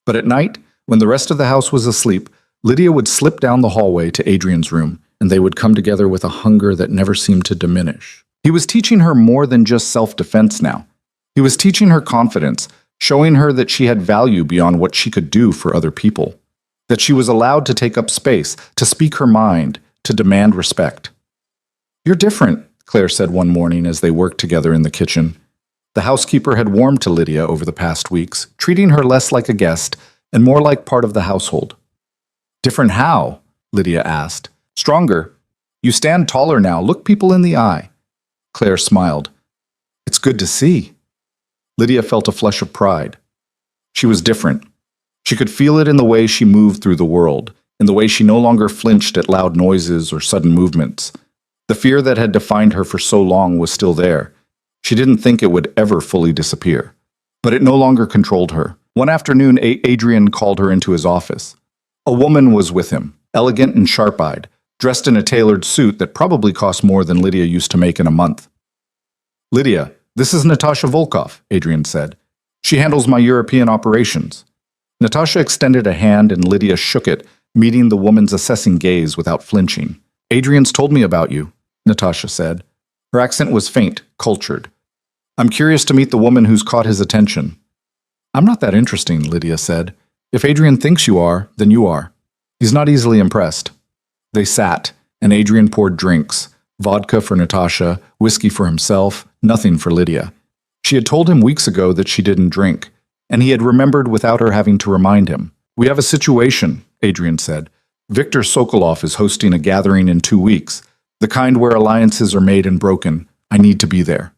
But at night, when the rest of the house was asleep, Lydia would slip down the hallway to Adrian's room, and they would come together with a hunger that never seemed to diminish. He was teaching her more than just self-defense now. He was teaching her confidence, showing her that she had value beyond what she could do for other people, that she was allowed to take up space, to speak her mind, to demand respect. You're different, Claire said one morning as they worked together in the kitchen. The housekeeper had warmed to Lydia over the past weeks, treating her less like a guest and more like part of the household. Different how? Lydia asked. Stronger. You stand taller now. Look people in the eye. Claire smiled. It's good to see. Lydia felt a flush of pride. She was different. She could feel it in the way she moved through the world, in the way she no longer flinched at loud noises or sudden movements. The fear that had defined her for so long was still there. She didn't think it would ever fully disappear. But it no longer controlled her. One afternoon, Adrian called her into his office. A woman was with him, elegant and sharp-eyed, dressed in a tailored suit that probably cost more than Lydia used to make in a month. Lydia, this is Natasha Volkov, Adrian said. She handles my European operations. Natasha extended a hand and Lydia shook it, meeting the woman's assessing gaze without flinching. Adrian's told me about you, Natasha said. Her accent was faint, cultured. I'm curious to meet the woman who's caught his attention. I'm not that interesting, Lydia said. If Adrian thinks you are, then you are. He's not easily impressed. They sat, and Adrian poured drinks. Vodka for Natasha, whiskey for himself, nothing for Lydia. She had told him weeks ago that she didn't drink, and he had remembered without her having to remind him. We have a situation, Adrian said. Viktor Sokolov is hosting a gathering in 2 weeks, the kind where alliances are made and broken. I need to be there.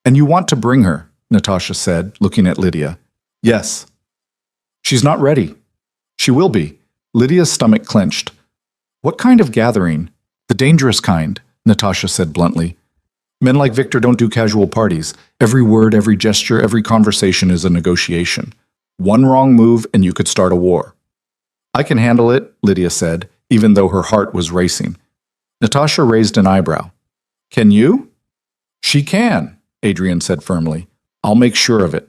And you want to bring her, Natasha said, looking at Lydia. Yes. She's not ready. She will be. Lydia's stomach clenched. What kind of gathering? The dangerous kind, Natasha said bluntly. Men like Viktor don't do casual parties. Every word, every gesture, every conversation is a negotiation. One wrong move and you could start a war. I can handle it, Lydia said, even though her heart was racing. Natasha raised an eyebrow. Can you? She can, Adrian said firmly. I'll make sure of it.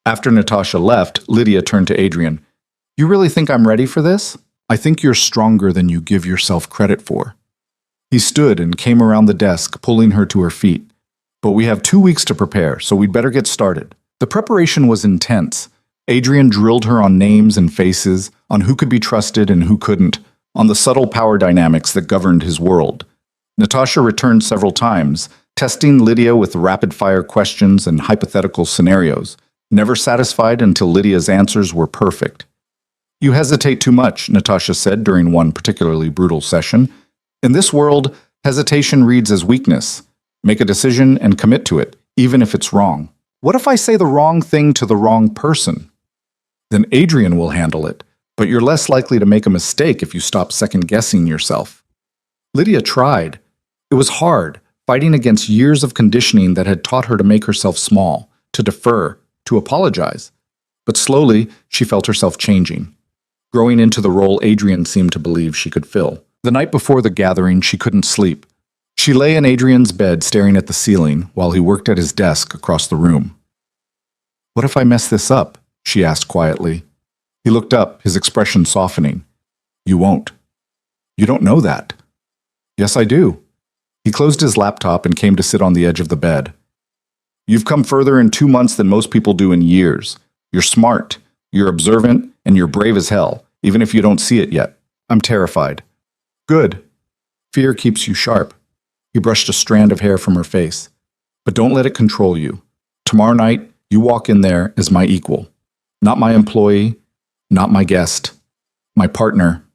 After Natasha left, Lydia turned to Adrian. You really think I'm ready for this? I think you're stronger than you give yourself credit for. He stood and came around the desk, pulling her to her feet. But we have 2 weeks to prepare, so we'd better get started. The preparation was intense. Adrian drilled her on names and faces, on who could be trusted and who couldn't, on the subtle power dynamics that governed his world. Natasha returned several times, testing Lydia with rapid-fire questions and hypothetical scenarios, never satisfied until Lydia's answers were perfect. You hesitate too much, Natasha said during one particularly brutal session. In this world, hesitation reads as weakness. Make a decision and commit to it, even if it's wrong. What if I say the wrong thing to the wrong person? Then Adrian will handle it, but you're less likely to make a mistake if you stop second-guessing yourself. Lydia tried. It was hard, fighting against years of conditioning that had taught her to make herself small, to defer, to apologize. But slowly, she felt herself changing, growing into the role Adrian seemed to believe she could fill. The night before the gathering, she couldn't sleep. She lay in Adrian's bed staring at the ceiling while he worked at his desk across the room. What if I mess this up? She asked quietly. He looked up, his expression softening. You won't. You don't know that. Yes, I do. He closed his laptop and came to sit on the edge of the bed. You've come further in 2 months than most people do in years. You're smart, you're observant, and you're brave as hell, even if you don't see it yet. I'm terrified. Good. Fear keeps you sharp. He brushed a strand of hair from her face. But don't let it control you. Tomorrow night, you walk in there as my equal. Not my employee, not my guest, my partner.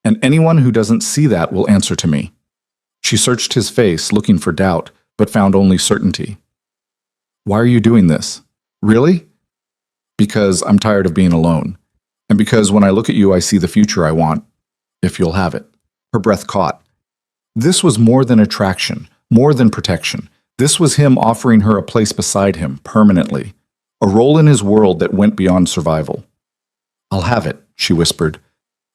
And anyone who doesn't see that will answer to me. She searched his face, looking for doubt, but found only certainty. Why are you doing this? Really? Because I'm tired of being alone. And because when I look at you, I see the future I want, if you'll have it. Her breath caught. This was more than attraction, more than protection. This was him offering her a place beside him, permanently. A role in his world that went beyond survival. I'll have it, she whispered.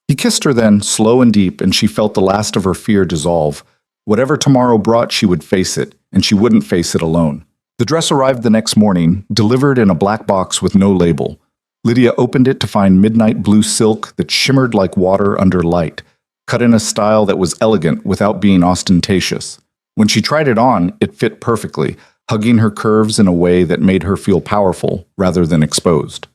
He kissed her then, slow and deep, and she felt the last of her fear dissolve. Whatever tomorrow brought, she would face it, and she wouldn't face it alone. The dress arrived the next morning, delivered in a black box with no label. Lydia opened it to find midnight blue silk that shimmered like water under light, cut in a style that was elegant without being ostentatious. When she tried it on, it fit perfectly, hugging her curves in a way that made her feel powerful rather than exposed.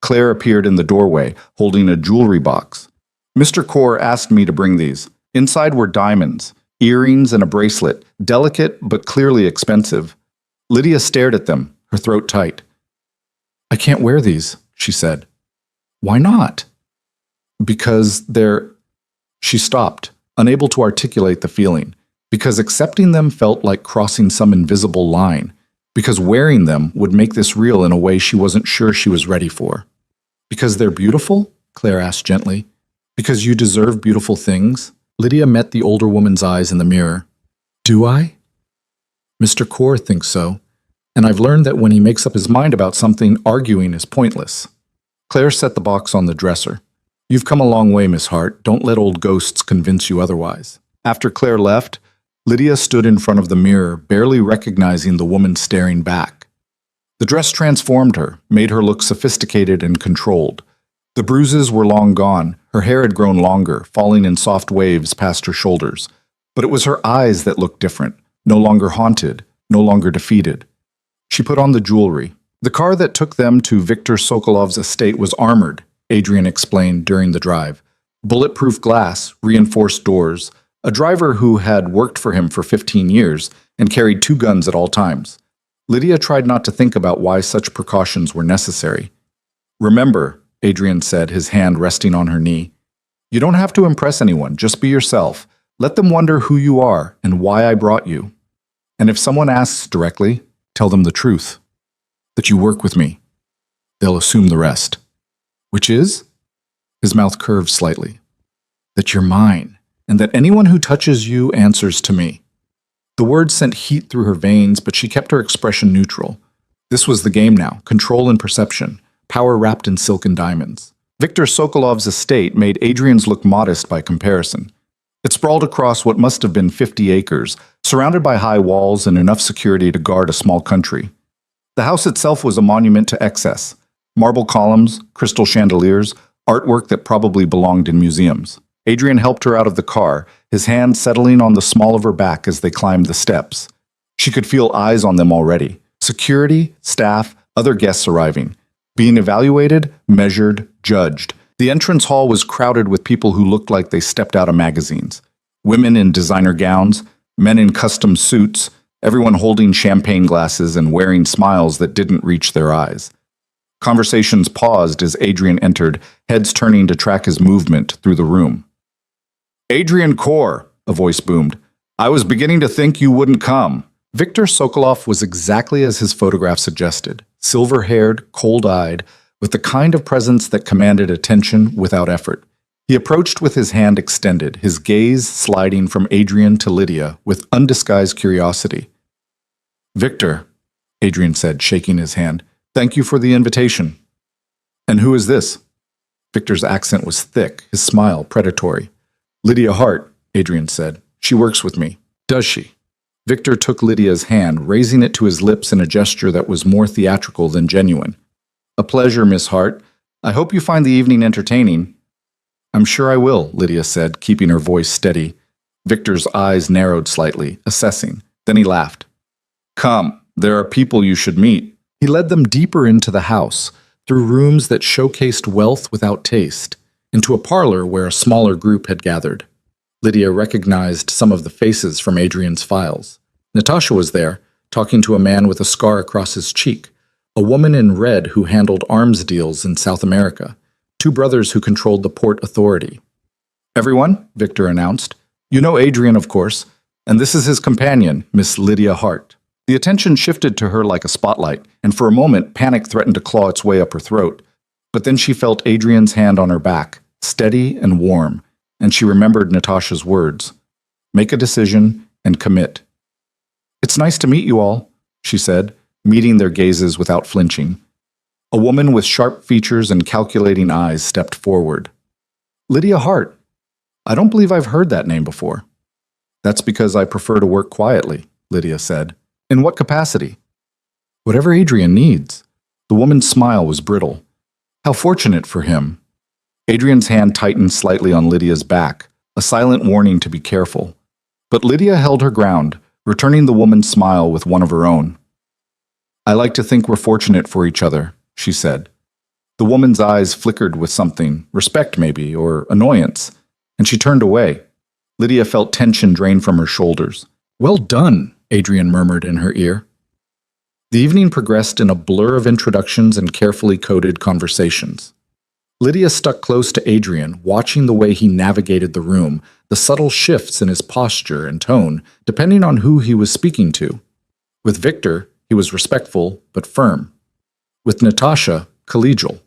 Claire appeared in the doorway, holding a jewelry box. Mr. Kaur asked me to bring these. Inside were diamonds, earrings and a bracelet, delicate but clearly expensive. Lydia stared at them, her throat tight. I can't wear these, she said. Why not? Because they're... She stopped, unable to articulate the feeling, because accepting them felt like crossing some invisible line, because wearing them would make this real in a way she wasn't sure she was ready for. Because they're beautiful? Claire asked gently. Because you deserve beautiful things? Lydia met the older woman's eyes in the mirror. Do I? Mr. Kaur thinks so, and I've learned that when he makes up his mind about something, arguing is pointless. Claire set the box on the dresser. You've come a long way, Miss Hart. Don't let old ghosts convince you otherwise. After Claire left, Lydia stood in front of the mirror, barely recognizing the woman staring back. The dress transformed her, made her look sophisticated and controlled. The bruises were long gone, her hair had grown longer, falling in soft waves past her shoulders. But it was her eyes that looked different, no longer haunted, no longer defeated. She put on the jewelry. The car that took them to Viktor Sokolov's estate was armored, Adrian explained during the drive. Bulletproof glass, reinforced doors, a driver who had worked for him for 15 years and carried 2 guns at all times. Lydia tried not to think about why such precautions were necessary. Remember, Adrian said, his hand resting on her knee, you don't have to impress anyone, just be yourself. Let them wonder who you are and why I brought you. And if someone asks directly, tell them the truth, that you work with me. They'll assume the rest. Which is? His mouth curved slightly. That you're mine, and that anyone who touches you answers to me. The words sent heat through her veins, but she kept her expression neutral. This was the game now, control and perception, power wrapped in silken diamonds. Viktor Sokolov's estate made Adrian's look modest by comparison. It sprawled across what must have been 50 acres, surrounded by high walls and enough security to guard a small country. The house itself was a monument to excess. Marble columns, crystal chandeliers, artwork that probably belonged in museums. Adrian helped her out of the car, his hand settling on the small of her back as they climbed the steps. She could feel eyes on them already. Security, staff, other guests arriving. Being evaluated, measured, judged. The entrance hall was crowded with people who looked like they stepped out of magazines. Women in designer gowns, men in custom suits, everyone holding champagne glasses and wearing smiles that didn't reach their eyes. Conversations paused as Adrian entered, heads turning to track his movement through the room. Adrian Kaur, a voice boomed. I was beginning to think you wouldn't come. Viktor Sokolov was exactly as his photograph suggested, silver-haired, cold-eyed, with the kind of presence that commanded attention without effort. He approached with his hand extended, his gaze sliding from Adrian to Lydia with undisguised curiosity. Victor, Adrian said, shaking his hand, thank you for the invitation. And who is this? Victor's accent was thick, his smile predatory. Lydia Hart, Adrian said. She works with me. Does she? Victor took Lydia's hand, raising it to his lips in a gesture that was more theatrical than genuine. A pleasure, Miss Hart. I hope you find the evening entertaining. I'm sure I will, Lydia said, keeping her voice steady. Victor's eyes narrowed slightly, assessing. Then he laughed. Come, there are people you should meet. He led them deeper into the house, through rooms that showcased wealth without taste, into a parlor where a smaller group had gathered. Lydia recognized some of the faces from Adrian's files. Natasha was there, talking to a man with a scar across his cheek, a woman in red who handled arms deals in South America, 2 brothers who controlled the port authority. Everyone, Victor announced. You know Adrian, of course, and this is his companion, Miss Lydia Hart. The attention shifted to her like a spotlight, and for a moment panic threatened to claw its way up her throat. But then she felt Adrian's hand on her back, steady and warm, and she remembered Natasha's words. Make a decision and commit. It's nice to meet you all, she said, meeting their gazes without flinching. A woman with sharp features and calculating eyes stepped forward. Lydia Hart. I don't believe I've heard that name before. That's because I prefer to work quietly, Lydia said. In what capacity? Whatever Adrian needs. The woman's smile was brittle. How fortunate for him. Adrian's hand tightened slightly on Lydia's back, a silent warning to be careful. But Lydia held her ground, returning the woman's smile with one of her own. I like to think we're fortunate for each other, she said. The woman's eyes flickered with something, respect maybe, or annoyance, and she turned away. Lydia felt tension drain from her shoulders. Well done, Adrian murmured in her ear. The evening progressed in a blur of introductions and carefully coded conversations. Lydia stuck close to Adrian, watching the way he navigated the room, the subtle shifts in his posture and tone, depending on who he was speaking to. With Victor, he was respectful but firm. With Natasha, collegial.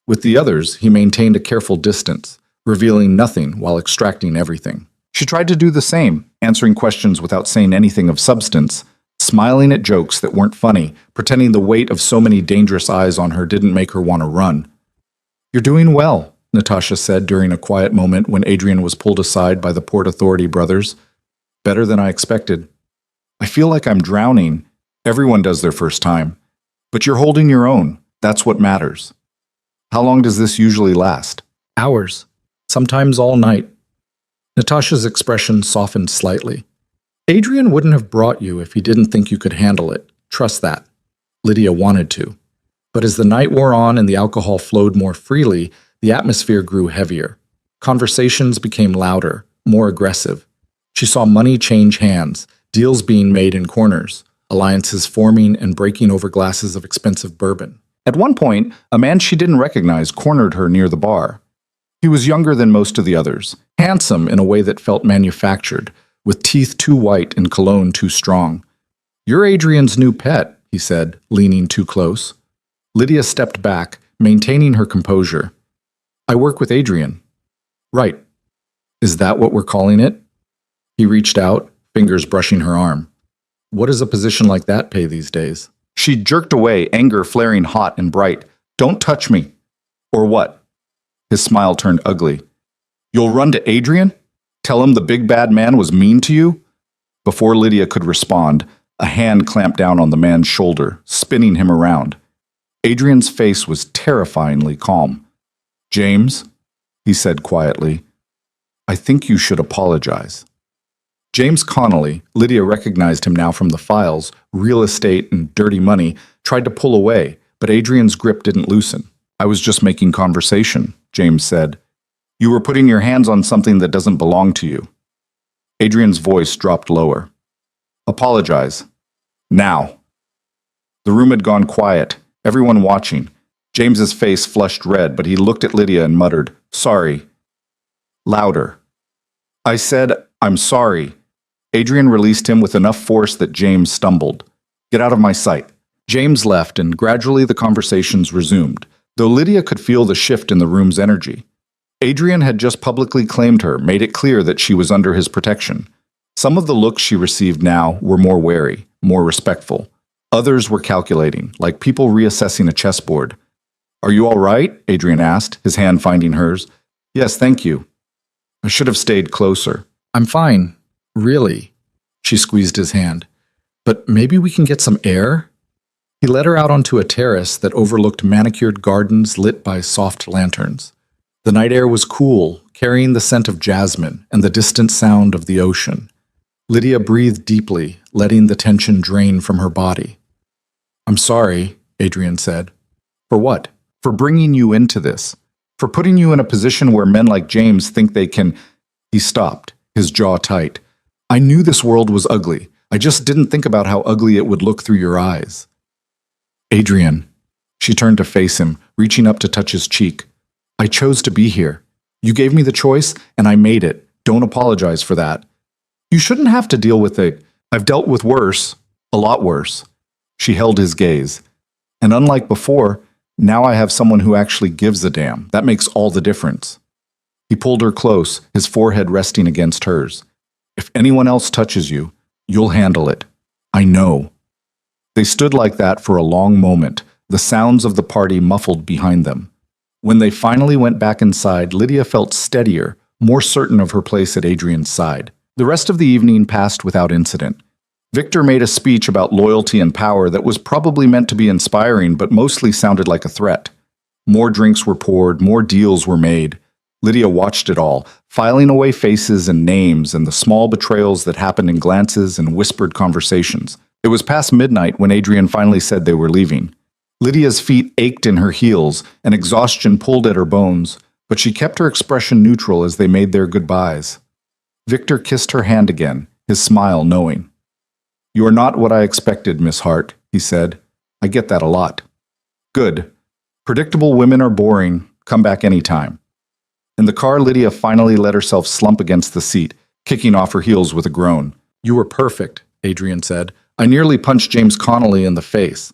With the others, he maintained a careful distance, revealing nothing while extracting everything. She tried to do the same, answering questions without saying anything of substance, smiling at jokes that weren't funny, pretending the weight of so many dangerous eyes on her didn't make her want to run. "You're doing well," Natasha said during a quiet moment when Adrian was pulled aside by the Port Authority brothers. "Better than I expected. I feel like I'm drowning. Everyone does their first time. But you're holding your own. That's what matters. How long does this usually last?" "Hours. Sometimes all night." Natasha's expression softened slightly. "Adrian wouldn't have brought you if he didn't think you could handle it. Trust that." Lydia wanted to. But as the night wore on and the alcohol flowed more freely, the atmosphere grew heavier. Conversations became louder, more aggressive. She saw money change hands, deals being made in corners, alliances forming and breaking over glasses of expensive bourbon. At one point, a man she didn't recognize cornered her near the bar. He was younger than most of the others, handsome in a way that felt manufactured, with teeth too white and cologne too strong. "You're Adrian's new pet," he said, leaning too close. Lydia stepped back, maintaining her composure. "I work with Adrian." "Right. Is that what we're calling it?" He reached out, fingers brushing her arm. "What does a position like that pay these days?" She jerked away, anger flaring hot and bright. "Don't touch me." "Or what?" His smile turned ugly. "You'll run to Adrian? Tell him the big bad man was mean to you?" Before Lydia could respond, a hand clamped down on the man's shoulder, spinning him around. Adrian's face was terrifyingly calm. "James," he said quietly, "I think you should apologize." James Connolly, Lydia recognized him now from the files, real estate and dirty money, tried to pull away, but Adrian's grip didn't loosen. "I was just making conversation," James said. "You were putting your hands on something that doesn't belong to you." Adrian's voice dropped lower. "Apologize. Now." The room had gone quiet, everyone watching. James's face flushed red, but he looked at Lydia and muttered, "Sorry." Louder. "I said, I'm sorry." Adrian released him with enough force that James stumbled. "Get out of my sight." James left, and gradually the conversations resumed, though Lydia could feel the shift in the room's energy. Adrian had just publicly claimed her, made it clear that she was under his protection. Some of the looks she received now were more wary, more respectful. Others were calculating, like people reassessing a chessboard. "Are you all right?" Adrian asked, his hand finding hers. "Yes, thank you. I should have stayed closer." "I'm fine. Really." She squeezed his hand. "But maybe we can get some air?" He led her out onto a terrace that overlooked manicured gardens lit by soft lanterns. The night air was cool, carrying the scent of jasmine and the distant sound of the ocean. Lydia breathed deeply, letting the tension drain from her body. "I'm sorry," Adrian said. "For what?" "For bringing you into this. For putting you in a position where men like James think they can—" He stopped, his jaw tight. "I knew this world was ugly. I just didn't think about how ugly it would look through your eyes." "Adrian." She turned to face him, reaching up to touch his cheek. "I chose to be here. You gave me the choice, and I made it. Don't apologize for that. You shouldn't have to deal with it. I've dealt with worse. A lot worse." She held his gaze. "And unlike before, now I have someone who actually gives a damn. That makes all the difference." He pulled her close, his forehead resting against hers. "If anyone else touches you, you'll handle it. I know." They stood like that for a long moment, the sounds of the party muffled behind them. When they finally went back inside, Lydia felt steadier, more certain of her place at Adrian's side. The rest of the evening passed without incident. Victor made a speech about loyalty and power that was probably meant to be inspiring, but mostly sounded like a threat. More drinks were poured, more deals were made. Lydia watched it all, filing away faces and names and the small betrayals that happened in glances and whispered conversations. It was past midnight when Adrian finally said they were leaving. Lydia's feet ached in her heels, and exhaustion pulled at her bones, but she kept her expression neutral as they made their goodbyes. Victor kissed her hand again, his smile knowing. "You are not what I expected, Miss Hart," he said. "I get that a lot." "Good. Predictable women are boring. Come back anytime. In the car, Lydia finally let herself slump against the seat, kicking off her heels with a groan. You were perfect, Adrian said. I nearly punched James Connolly in the face.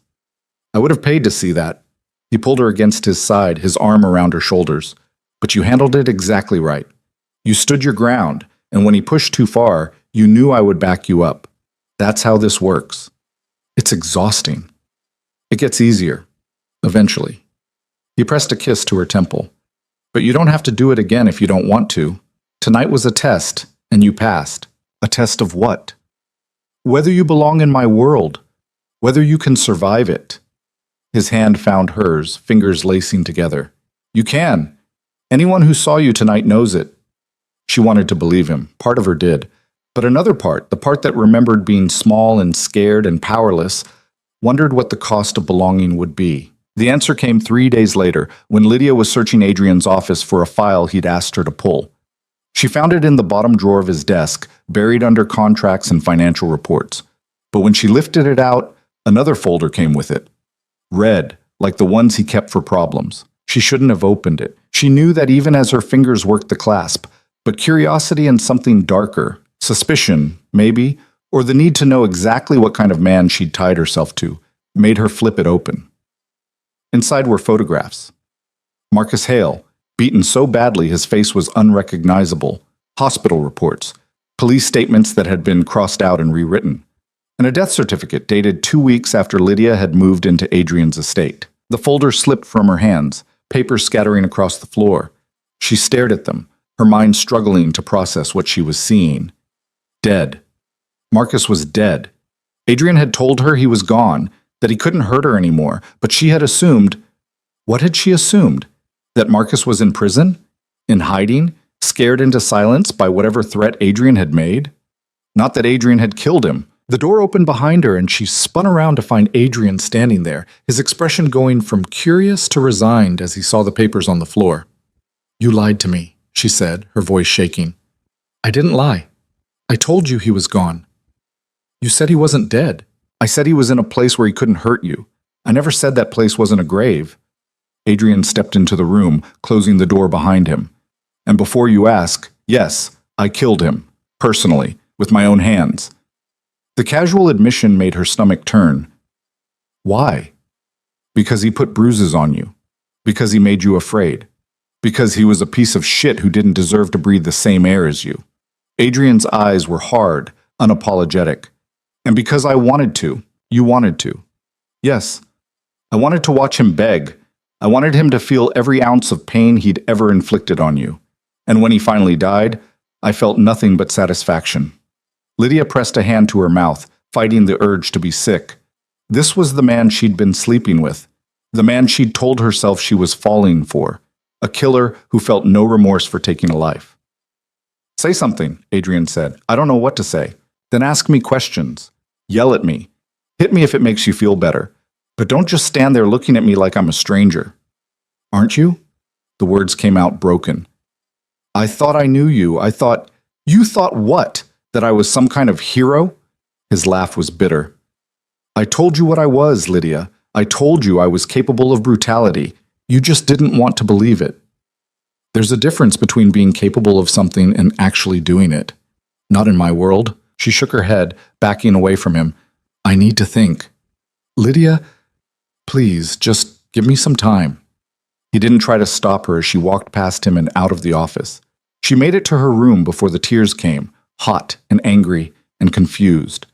I would have paid to see that. He pulled her against his side, his arm around her shoulders. But you handled it exactly right. You stood your ground, and when he pushed too far, you knew I would back you up. That's how this works. It's exhausting. It gets easier. Eventually. He pressed a kiss to her temple. But you don't have to do it again if you don't want to. Tonight was a test, and you passed. A test of what? Whether you belong in my world. Whether you can survive it. His hand found hers, fingers lacing together. You can. Anyone who saw you tonight knows it. She wanted to believe him. Part of her did. But another part, the part that remembered being small and scared and powerless, wondered what the cost of belonging would be. The answer came 3 days later, when Lydia was searching Adrian's office for a file he'd asked her to pull. She found it in the bottom drawer of his desk, buried under contracts and financial reports. But when she lifted it out, another folder came with it. Red, like the ones he kept for problems. She shouldn't have opened it. She knew that even as her fingers worked the clasp, but curiosity and something darker, suspicion, maybe, or the need to know exactly what kind of man she'd tied herself to, made her flip it open. Inside were photographs. Marcus Hale, beaten so badly his face was unrecognizable, hospital reports, police statements that had been crossed out and rewritten, and a death certificate dated 2 weeks after Lydia had moved into Adrian's estate. The folder slipped from her hands, papers scattering across the floor. She stared at them, her mind struggling to process what she was seeing. Dead. Marcus was dead. Adrian had told her he was gone, that he couldn't hurt her anymore, but she had assumed— what had she assumed? That Marcus was in prison? In hiding? Scared into silence by whatever threat Adrian had made? Not that Adrian had killed him. The door opened behind her and she spun around to find Adrian standing there, his expression going from curious to resigned as he saw the papers on the floor. You lied to me, she said, her voice shaking. I didn't lie. I told you he was gone. You said he wasn't dead. I said he was in a place where he couldn't hurt you. I never said that place wasn't a grave. Adrian stepped into the room, closing the door behind him. And before you ask, yes, I killed him, personally, with my own hands. The casual admission made her stomach turn. Why? Because he put bruises on you. Because he made you afraid. Because he was a piece of shit who didn't deserve to breathe the same air as you. Adrian's eyes were hard, unapologetic. And because I wanted to, you wanted to. Yes, I wanted to watch him beg. I wanted him to feel every ounce of pain he'd ever inflicted on you. And when he finally died, I felt nothing but satisfaction. Lydia pressed a hand to her mouth, fighting the urge to be sick. This was the man she'd been sleeping with, the man she'd told herself she was falling for, a killer who felt no remorse for taking a life. Say something, Adrian said. I don't know what to say. Then ask me questions. Yell at me. Hit me if it makes you feel better. But don't just stand there looking at me like I'm a stranger. Aren't you? The words came out broken. I thought I knew you. You thought what? That I was some kind of hero? His laugh was bitter. I told you what I was, Lydia. I told you I was capable of brutality. You just didn't want to believe it. There's a difference between being capable of something and actually doing it. Not in my world. She shook her head, backing away from him. I need to think. Lydia, please, just give me some time. He didn't try to stop her as she walked past him and out of the office. She made it to her room before the tears came, hot and angry and confused.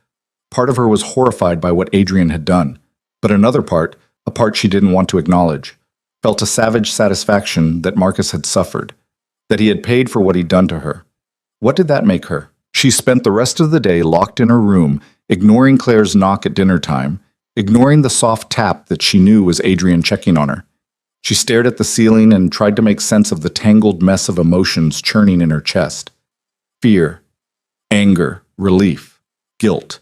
Part of her was horrified by what Adrian had done, but another part, a part she didn't want to acknowledge, felt a savage satisfaction that Marcus had suffered, that he had paid for what he'd done to her. What did that make her? She spent the rest of the day locked in her room, ignoring Claire's knock at dinner time, ignoring the soft tap that she knew was Adrian checking on her. She stared at the ceiling and tried to make sense of the tangled mess of emotions churning in her chest. Fear, anger, relief, guilt.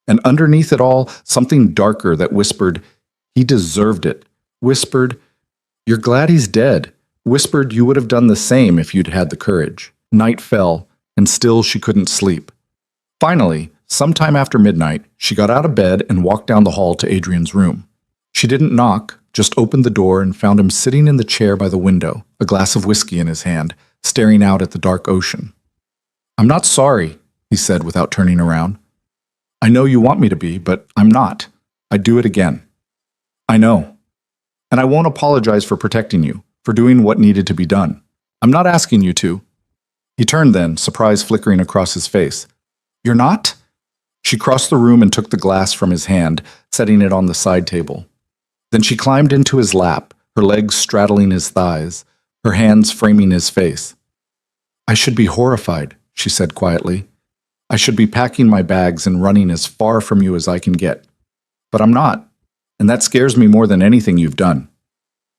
And underneath it all, something darker that whispered, he deserved it. Whispered, you're glad he's dead. Whispered you would have done the same if you'd had the courage. Night fell, and still she couldn't sleep. Finally, sometime after midnight, she got out of bed and walked down the hall to Adrian's room. She didn't knock, just opened the door and found him sitting in the chair by the window, a glass of whiskey in his hand, staring out at the dark ocean. "I'm not sorry," he said without turning around. "I know you want me to be, but I'm not. I'd do it again." "I know. And I won't apologize for protecting you, for doing what needed to be done. I'm not asking you to." He turned then, surprise flickering across his face. "You're not?" She crossed the room and took the glass from his hand, setting it on the side table. Then she climbed into his lap, her legs straddling his thighs, her hands framing his face. "I should be horrified," she said quietly. "I should be packing my bags and running as far from you as I can get. But I'm not, and that scares me more than anything you've done."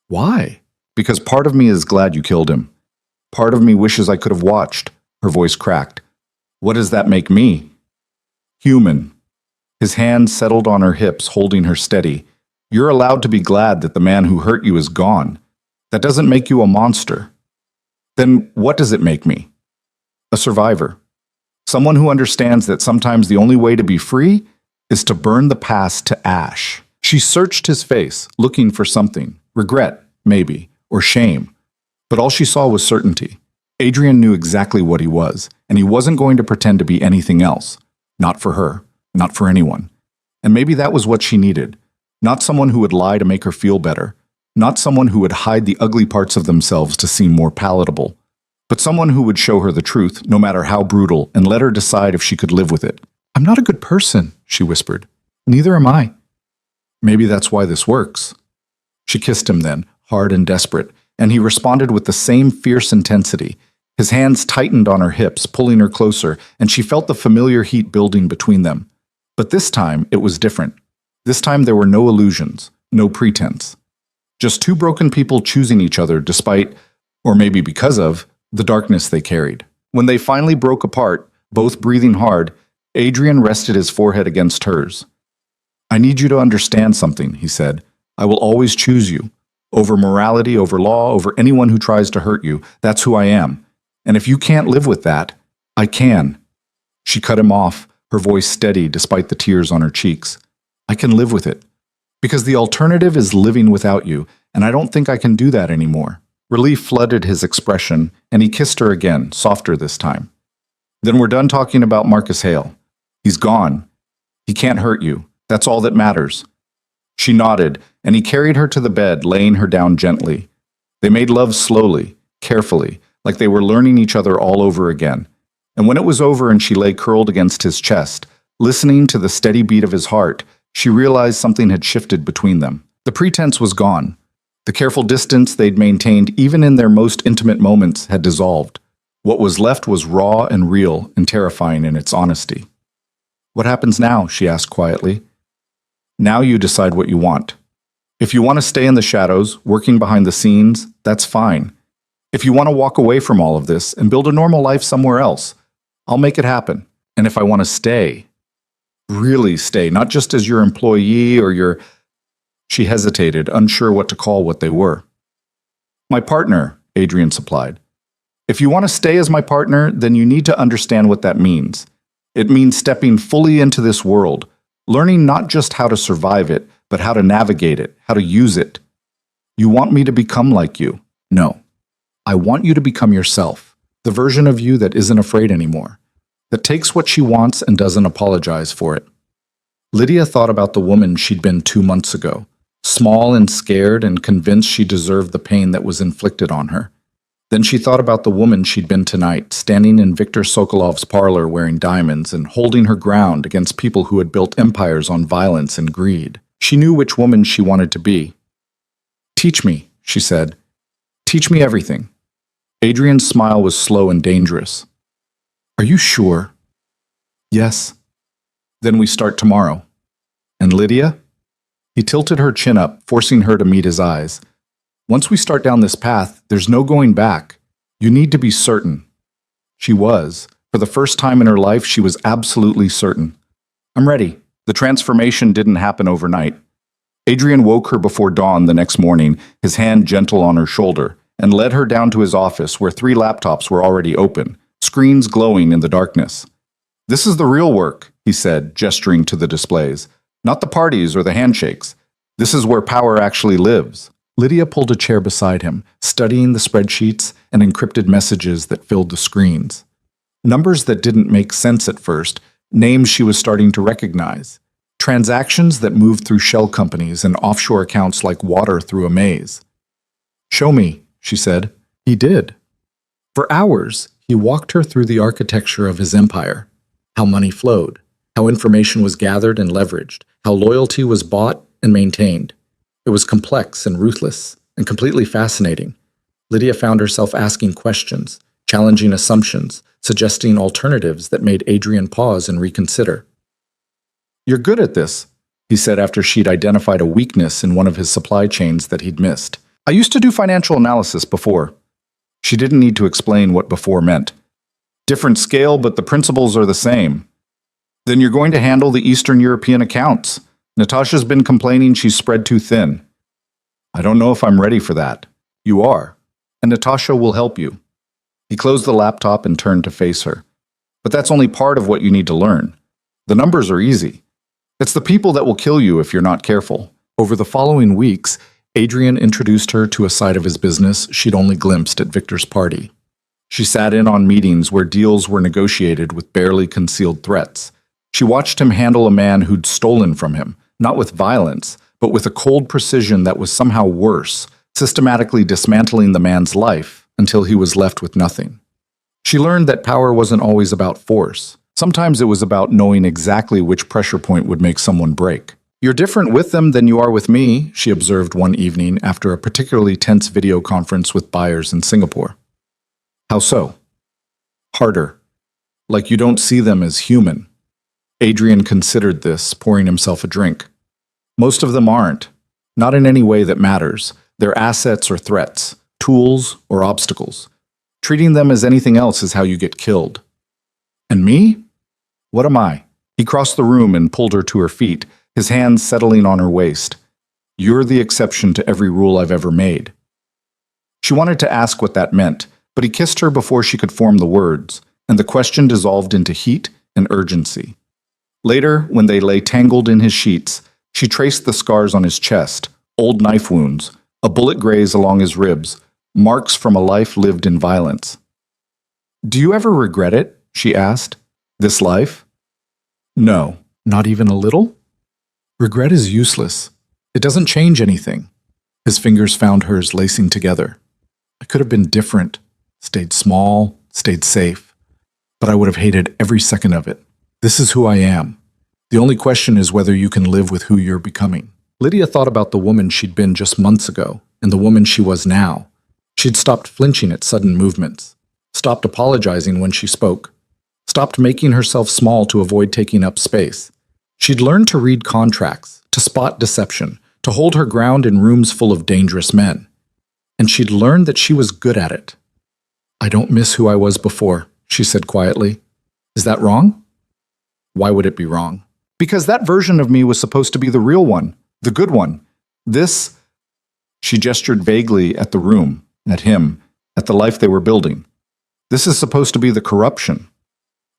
"Why?" "Because part of me is glad you killed him. Part of me wishes I could have watched." Her voice cracked. "What does that make me?" "Human." His hand settled on her hips, holding her steady. "You're allowed to be glad that the man who hurt you is gone. That doesn't make you a monster." "Then what does it make me?" "A survivor. Someone who understands that sometimes the only way to be free is to burn the past to ash." She searched his face, looking for something. Regret, maybe, or shame. But all she saw was certainty. Adrian knew exactly what he was, and he wasn't going to pretend to be anything else. Not for her, not for anyone. And maybe that was what she needed. Not someone who would lie to make her feel better. Not someone who would hide the ugly parts of themselves to seem more palatable. But someone who would show her the truth, no matter how brutal, and let her decide if she could live with it. "I'm not a good person," she whispered. "Neither am I." "Maybe that's why this works." She kissed him then, hard and desperate, and he responded with the same fierce intensity. His hands tightened on her hips, pulling her closer, and she felt the familiar heat building between them. But this time, it was different. This time there were no illusions, no pretense. Just two broken people choosing each other despite, or maybe because of, the darkness they carried. When they finally broke apart, both breathing hard, Adrian rested his forehead against hers. "I need you to understand something," he said. "I will always choose you. Over morality, over law, over anyone who tries to hurt you. That's who I am. And if you can't live with that, I can." She cut him off, her voice steady despite the tears on her cheeks. "I can live with it. Because the alternative is living without you, and I don't think I can do that anymore." Relief flooded his expression, and he kissed her again, softer this time. "Then we're done talking about Marcus Hale. He's gone. He can't hurt you. That's all that matters." She nodded, and he carried her to the bed, laying her down gently. They made love slowly, carefully, like they were learning each other all over again. And when it was over and she lay curled against his chest, listening to the steady beat of his heart, she realized something had shifted between them. The pretense was gone. The careful distance they'd maintained even in their most intimate moments had dissolved. What was left was raw and real and terrifying in its honesty. "What happens now?" she asked quietly. "Now you decide what you want. If you want to stay in the shadows, working behind the scenes, that's fine. If you want to walk away from all of this and build a normal life somewhere else, I'll make it happen. And if I want to stay, really stay, not just as your employee or your..." She hesitated, unsure what to call what they were. "My partner," Adrian supplied. "If you want to stay as my partner, then you need to understand what that means. It means stepping fully into this world, learning not just how to survive it, but how to navigate it, how to use it. You want me to become like you? No. I want you to become yourself, the version of you that isn't afraid anymore, that takes what she wants and doesn't apologize for it." Lydia thought about the woman she'd been 2 months ago, small and scared and convinced she deserved the pain that was inflicted on her. Then she thought about the woman she'd been tonight, standing in Viktor Sokolov's parlor wearing diamonds and holding her ground against people who had built empires on violence and greed. She knew which woman she wanted to be. "Teach me," she said. "Teach me everything." Adrian's smile was slow and dangerous. "Are you sure?" "Yes." "Then we start tomorrow." "And Lydia?" He tilted her chin up, forcing her to meet his eyes. "Once we start down this path, there's no going back. You need to be certain." She was. For the first time in her life, she was absolutely certain. "I'm ready." The transformation didn't happen overnight. Adrian woke her before dawn the next morning, his hand gentle on her shoulder, and led her down to his office where 3 laptops were already open, screens glowing in the darkness. "This is the real work," he said, gesturing to the displays. "Not the parties or the handshakes. This is where power actually lives. Lydia pulled a chair beside him, studying the spreadsheets and encrypted messages that filled the screens. Numbers that didn't make sense at first, names she was starting to recognize. Transactions that moved through shell companies and offshore accounts like water through a maze. "Show me," she said. He did. For hours, he walked her through the architecture of his empire, how money flowed, how information was gathered and leveraged, how loyalty was bought and maintained. It was complex and ruthless, and completely fascinating. Lydia found herself asking questions, challenging assumptions, suggesting alternatives that made Adrian pause and reconsider. "You're good at this," he said after she'd identified a weakness in one of his supply chains that he'd missed. "I used to do financial analysis before." She didn't need to explain what before meant. "Different scale, but the principles are the same." "Then you're going to handle the Eastern European accounts. Natasha's been complaining she's spread too thin." "I don't know if I'm ready for that." "You are, and Natasha will help you." He closed the laptop and turned to face her. "But that's only part of what you need to learn. The numbers are easy. It's the people that will kill you if you're not careful." Over the following weeks, Adrian introduced her to a side of his business she'd only glimpsed at Victor's party. She sat in on meetings where deals were negotiated with barely concealed threats. She watched him handle a man who'd stolen from him, not with violence, but with a cold precision that was somehow worse, systematically dismantling the man's life until he was left with nothing. She learned that power wasn't always about force. Sometimes it was about knowing exactly which pressure point would make someone break. "You're different with them than you are with me," she observed one evening after a particularly tense video conference with buyers in Singapore. "How so?" "Harder. Like you don't see them as human." Adrian considered this, pouring himself a drink. "Most of them aren't. Not in any way that matters. They're assets or threats, tools or obstacles. Treating them as anything else is how you get killed." "And me? What am I?" He crossed the room and pulled her to her feet, his hands settling on her waist. "You're the exception to every rule I've ever made." She wanted to ask what that meant, but he kissed her before she could form the words, and the question dissolved into heat and urgency. Later, when they lay tangled in his sheets, she traced the scars on his chest, old knife wounds, a bullet graze along his ribs, marks from a life lived in violence. "Do you ever regret it?" she asked. "This life?" "No, not even a little?" "Regret is useless. It doesn't change anything." His fingers found hers lacing together. "I could have been different, stayed small, stayed safe, but I would have hated every second of it. This is who I am. The only question is whether you can live with who you're becoming." Lydia thought about the woman she'd been just months ago, and the woman she was now. She'd stopped flinching at sudden movements, stopped apologizing when she spoke, stopped making herself small to avoid taking up space. She'd learned to read contracts, to spot deception, to hold her ground in rooms full of dangerous men. And she'd learned that she was good at it. "I don't miss who I was before," she said quietly. "Is that wrong?" "Why would it be wrong?" "Because that version of me was supposed to be the real one, the good one. This..." She gestured vaguely at the room, at him, at the life they were building. "This is supposed to be the corruption.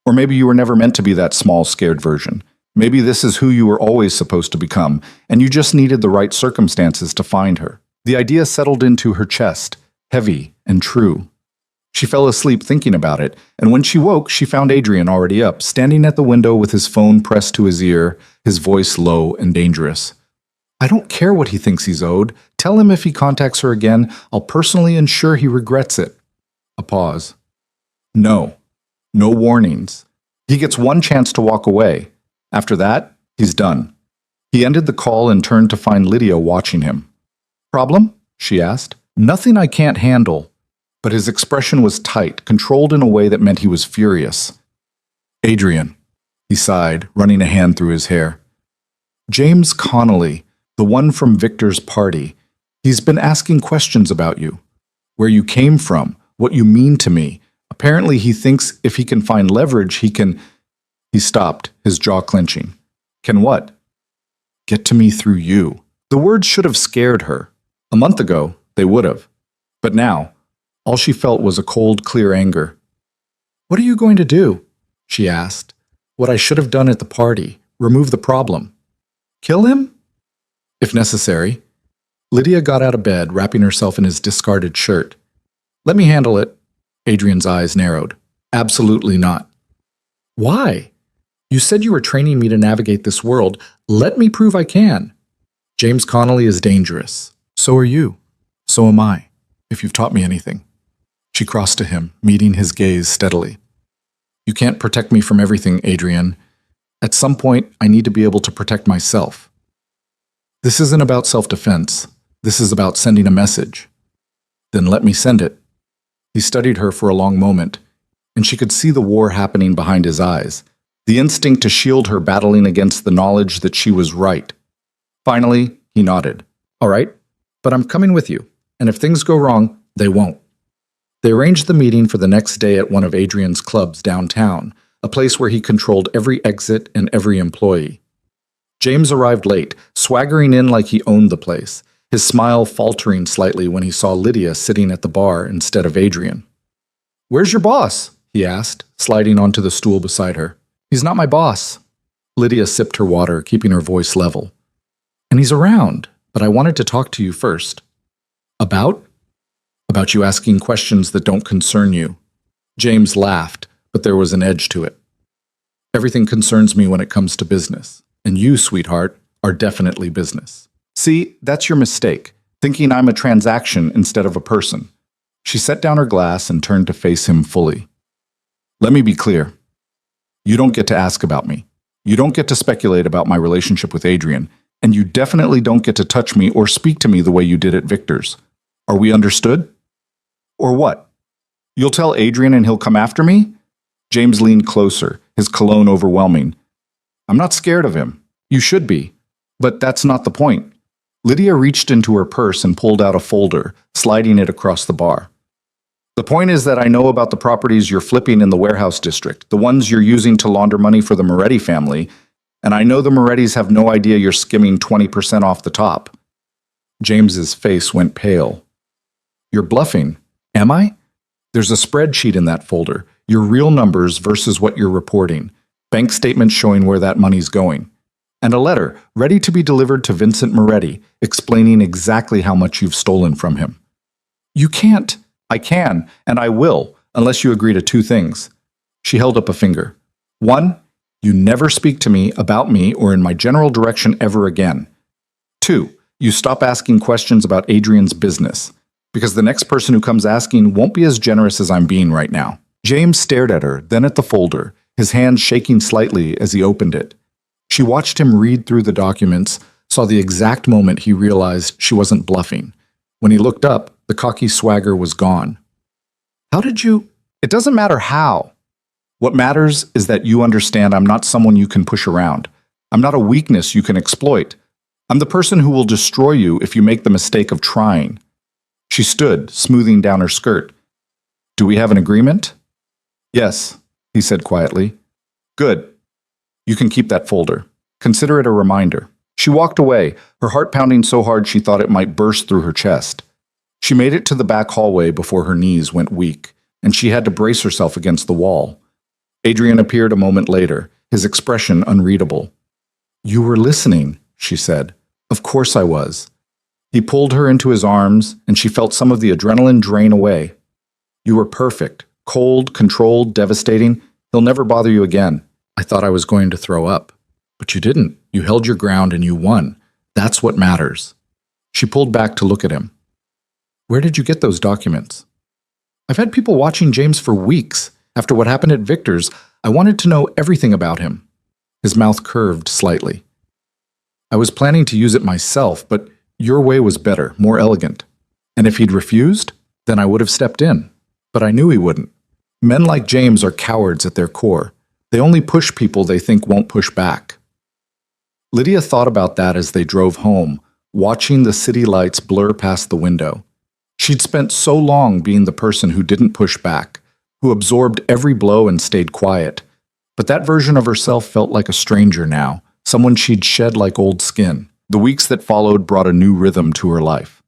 Or maybe you were never meant to be that small, scared version. Maybe this is who you were always supposed to become, and you just needed the right circumstances to find her." The idea settled into her chest, heavy and true. She fell asleep thinking about it, and when she woke, she found Adrian already up, standing at the window with his phone pressed to his ear, his voice low and dangerous. "I don't care what he thinks he's owed. Tell him if he contacts her again, I'll personally ensure he regrets it." A pause. "No. No warnings. He gets one chance to walk away. After that, he's done." He ended the call and turned to find Lydia watching him. "Problem?" she asked. "Nothing I can't handle." But his expression was tight, controlled in a way that meant he was furious. "Adrian," he sighed, running a hand through his hair. "James Connolly, the one from Victor's party. He's been asking questions about you. Where you came from, what you mean to me. Apparently he thinks if he can find leverage, he can..." He stopped, his jaw clenching. "Can what?" "Get to me through you." The words should have scared her. A month ago, they would have. But now, all she felt was a cold, clear anger. "What are you going to do?" she asked. "What I should have done at the party. Remove the problem." "Kill him?" if necessary. Lydia got out of bed, wrapping herself in his discarded shirt. Let me handle it. Adrian's eyes narrowed. Absolutely not. Why? You said you were training me to navigate this world. Let me prove I can. James Connolly is dangerous. So are you. So am I, if you've taught me anything. She crossed to him, meeting his gaze steadily. You can't protect me from everything, Adrian. At some point, I need to be able to protect myself. This isn't about self-defense. This is about sending a message. Then let me send it. He studied her for a long moment, and she could see the war happening behind his eyes, the instinct to shield her battling against the knowledge that she was right. Finally, he nodded. All right, but I'm coming with you, and if things go wrong, they won't. They arranged the meeting for the next day at one of Adrian's clubs downtown, a place where he controlled every exit and every employee. James arrived late, swaggering in like he owned the place, his smile faltering slightly when he saw Lydia sitting at the bar instead of Adrian. Where's your boss? He asked, sliding onto the stool beside her. He's not my boss. Lydia sipped her water, keeping her voice level. And he's around, but I wanted to talk to you first. About? About you asking questions that don't concern you. James laughed, but there was an edge to it. Everything concerns me when it comes to business, and you, sweetheart, are definitely business. See, that's your mistake, thinking I'm a transaction instead of a person. She set down her glass and turned to face him fully. Let me be clear. You don't get to ask about me. You don't get to speculate about my relationship with Adrian, and you definitely don't get to touch me or speak to me the way you did at Victor's. Are we understood? Or what? You'll tell Adrian and he'll come after me? James leaned closer, his cologne overwhelming. I'm not scared of him. You should be. But that's not the point. Lydia reached into her purse and pulled out a folder, sliding it across the bar. The point is that I know about the properties you're flipping in the warehouse district, the ones you're using to launder money for the Moretti family, and I know the Morettis have no idea you're skimming 20% off the top. James's face went pale. You're bluffing. Am I? There's a spreadsheet in that folder, your real numbers versus what you're reporting, bank statements showing where that money's going, and a letter ready to be delivered to Vincent Moretti explaining exactly how much you've stolen from him. You can't. I can, and I will, unless you agree to two things. She held up a finger. One, you never speak to me, about me, or in my general direction ever again. Two, you stop asking questions about Adrian's business, because the next person who comes asking won't be as generous as I'm being right now. James stared at her, then at the folder, his hand shaking slightly as he opened it. She watched him read through the documents, saw the exact moment he realized she wasn't bluffing. When he looked up, the cocky swagger was gone. How did you? It doesn't matter how. What matters is that you understand I'm not someone you can push around. I'm not a weakness you can exploit. I'm the person who will destroy you if you make the mistake of trying. She stood, smoothing down her skirt. Do we have an agreement? Yes, he said quietly. Good. You can keep that folder. Consider it a reminder. She walked away, her heart pounding so hard she thought it might burst through her chest. She made it to the back hallway before her knees went weak, and she had to brace herself against the wall. Adrian appeared a moment later, his expression unreadable. You were listening, she said. Of course I was. He pulled her into his arms, and she felt some of the adrenaline drain away. You were perfect, cold, controlled, devastating. He'll never bother you again. I thought I was going to throw up. But you didn't. You held your ground and you won. That's what matters. She pulled back to look at him. Where did you get those documents? I've had people watching James for weeks. After what happened at Victor's, I wanted to know everything about him. His mouth curved slightly. I was planning to use it myself, but your way was better, more elegant. And if he'd refused, then I would have stepped in. But I knew he wouldn't. Men like James are cowards at their core. They only push people they think won't push back. Lydia thought about that as they drove home, watching the city lights blur past the window. She'd spent so long being the person who didn't push back, who absorbed every blow and stayed quiet. But that version of herself felt like a stranger now, someone she'd shed like old skin. The weeks that followed brought a new rhythm to her life.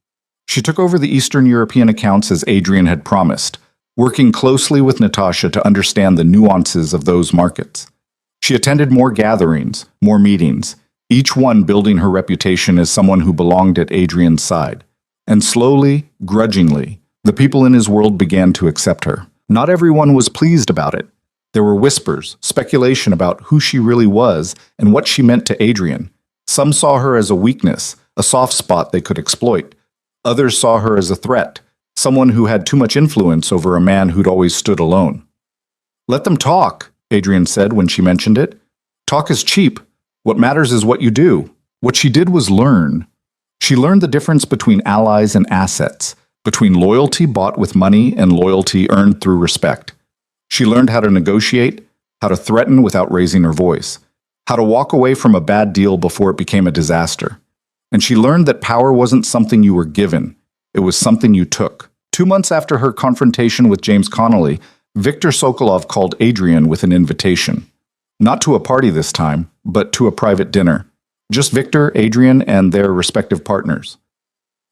She took over the Eastern European accounts as Adrian had promised, working closely with Natasha to understand the nuances of those markets. She attended more gatherings, more meetings, each one building her reputation as someone who belonged at Adrian's side. And slowly, grudgingly, the people in his world began to accept her. Not everyone was pleased about it. There were whispers, speculation about who she really was and what she meant to Adrian. Some saw her as a weakness, a soft spot they could exploit. Others saw her as a threat, someone who had too much influence over a man who'd always stood alone. "Let them talk," Adrian said when she mentioned it. "Talk is cheap. What matters is what you do." What she did was learn. She learned the difference between allies and assets, between loyalty bought with money and loyalty earned through respect. She learned how to negotiate, how to threaten without raising her voice, how to walk away from a bad deal before it became a disaster. And she learned that power wasn't something you were given, it was something you took. 2 months after her confrontation with James Connolly, Viktor Sokolov called Adrian with an invitation. Not to a party this time, but to a private dinner. Just Viktor, Adrian, and their respective partners.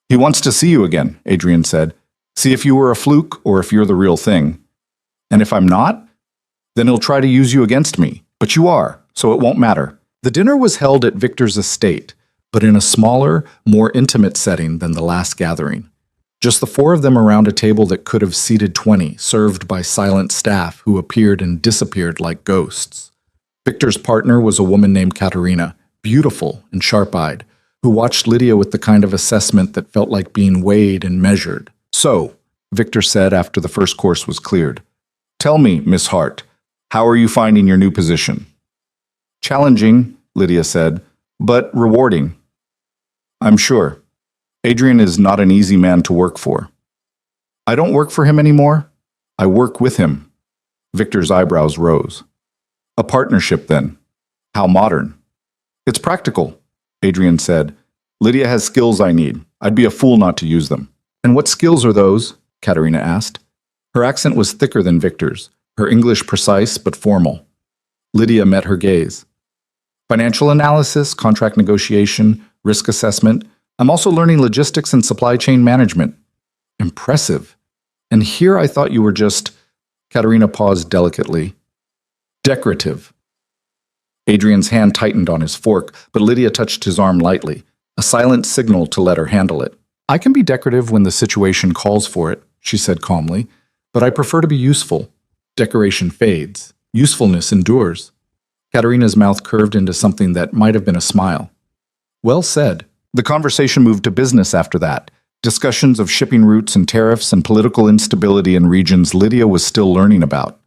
"He wants to see you again," Adrian said. "See if you were a fluke or if you're the real thing. And if I'm not, then he'll try to use you against me. But you are, so it won't matter." The dinner was held at Viktor's estate, but in a smaller, more intimate setting than the last gathering. Just the 4 of them around a table that could have seated 20, served by silent staff who appeared and disappeared like ghosts. Viktor's partner was a woman named Katerina, beautiful and sharp-eyed, who watched Lydia with the kind of assessment that felt like being weighed and measured. "So," Viktor said after the first course was cleared, "tell me, Miss Hart, how are you finding your new position?" "Challenging," Lydia said, "but rewarding." "I'm sure. Adrian is not an easy man to work for." "I don't work for him anymore. I work with him." Viktor's eyebrows rose. "A partnership, then. How modern." "It's practical," Adrian said. "Lydia has skills I need. I'd be a fool not to use them." "And what skills are those?" Katerina asked. Her accent was thicker than Viktor's, her English precise but formal. Lydia met her gaze. "Financial analysis, contract negotiation, risk assessment. I'm also learning logistics and supply chain management." "Impressive. And here I thought you were just—" Katerina paused delicately. "Decorative." Adrian's hand tightened on his fork, but Lydia touched his arm lightly, a silent signal to let her handle it. "I can be decorative when the situation calls for it," she said calmly, "but I prefer to be useful. Decoration fades. Usefulness endures." Katerina's mouth curved into something that might have been a smile. "Well said." The conversation moved to business after that. Discussions of shipping routes and tariffs and political instability in regions Lydia was still learning about.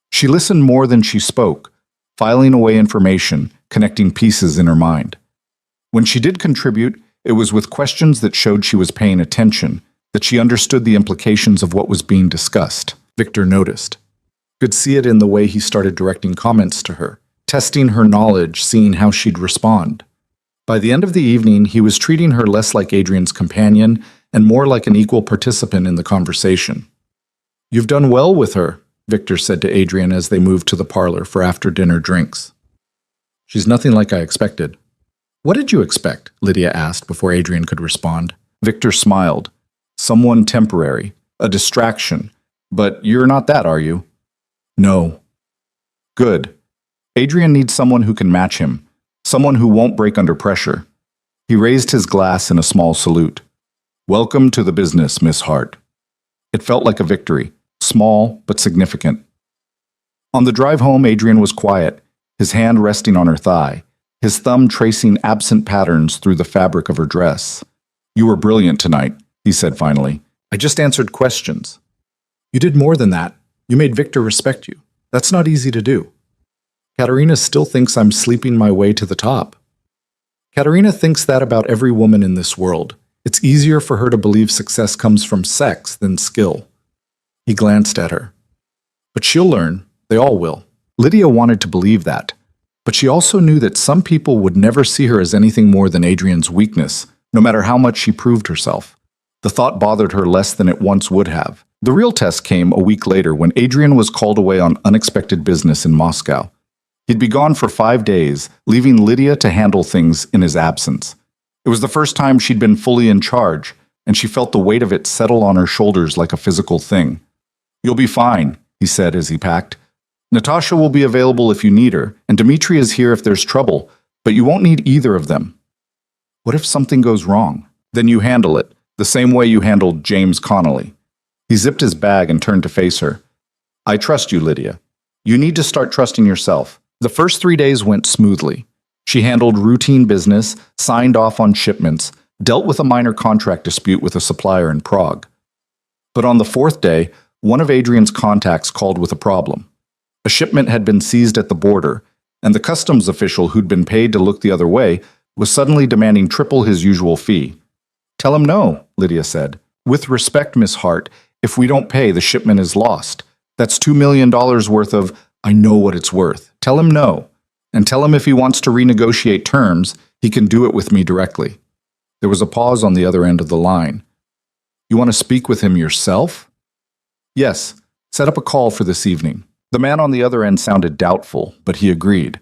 She listened more than she spoke, filing away information, connecting pieces in her mind. When she did contribute, it was with questions that showed she was paying attention, that she understood the implications of what was being discussed. Viktor noticed. Could see it in the way he started directing comments to her, testing her knowledge, seeing how she'd respond. By the end of the evening, he was treating her less like Adrian's companion and more like an equal participant in the conversation. "You've done well with her," Viktor said to Adrian as they moved to the parlor for after-dinner drinks. "She's nothing like I expected." "What did you expect?" Lydia asked before Adrian could respond. Viktor smiled. "Someone temporary, a distraction. But you're not that, are you?" "No." "Good. Adrian needs someone who can match him, someone who won't break under pressure." He raised his glass in a small salute. "Welcome to the business, Miss Hart." It felt like a victory, small but significant. On the drive home, Adrian was quiet, his hand resting on her thigh, his thumb tracing absent patterns through the fabric of her dress. "You were brilliant tonight," he said finally. "I just answered questions." "You did more than that. You made Viktor respect you. That's not easy to do." "Katerina still thinks I'm sleeping my way to the top." "Katerina thinks that about every woman in this world. It's easier for her to believe success comes from sex than skill." He glanced at her. "But she'll learn. They all will." Lydia wanted to believe that, but she also knew that some people would never see her as anything more than Adrian's weakness, no matter how much she proved herself. The thought bothered her less than it once would have. The real test came a week later when Adrian was called away on unexpected business in Moscow. He'd be gone for 5 days, leaving Lydia to handle things in his absence. It was the first time she'd been fully in charge, and she felt the weight of it settle on her shoulders like a physical thing. "You'll be fine," he said as he packed. "Natasha will be available if you need her, and Dmitri is here if there's trouble, But you won't need either of them. What if something goes wrong? Then you handle it, the same way you handled James Connolly. He zipped his bag and turned to face her. I trust you, Lydia. You need to start trusting yourself. The first 3 days went smoothly. She handled routine business, signed off on shipments, dealt with a minor contract dispute with a supplier in Prague. But on the fourth day, one of Adrian's contacts called with a problem. A shipment had been seized at the border, and the customs official who'd been paid to look the other way was suddenly demanding triple his usual fee. Tell him no, Lydia said. With respect, Miss Hart, if we don't pay, the shipment is lost. That's $2 million worth of, I know what it's worth. Tell him no. And tell him if he wants to renegotiate terms, he can do it with me directly. There was a pause on the other end of the line. You want to speak with him yourself? Yes. Set up a call for this evening. The man on the other end sounded doubtful, but he agreed.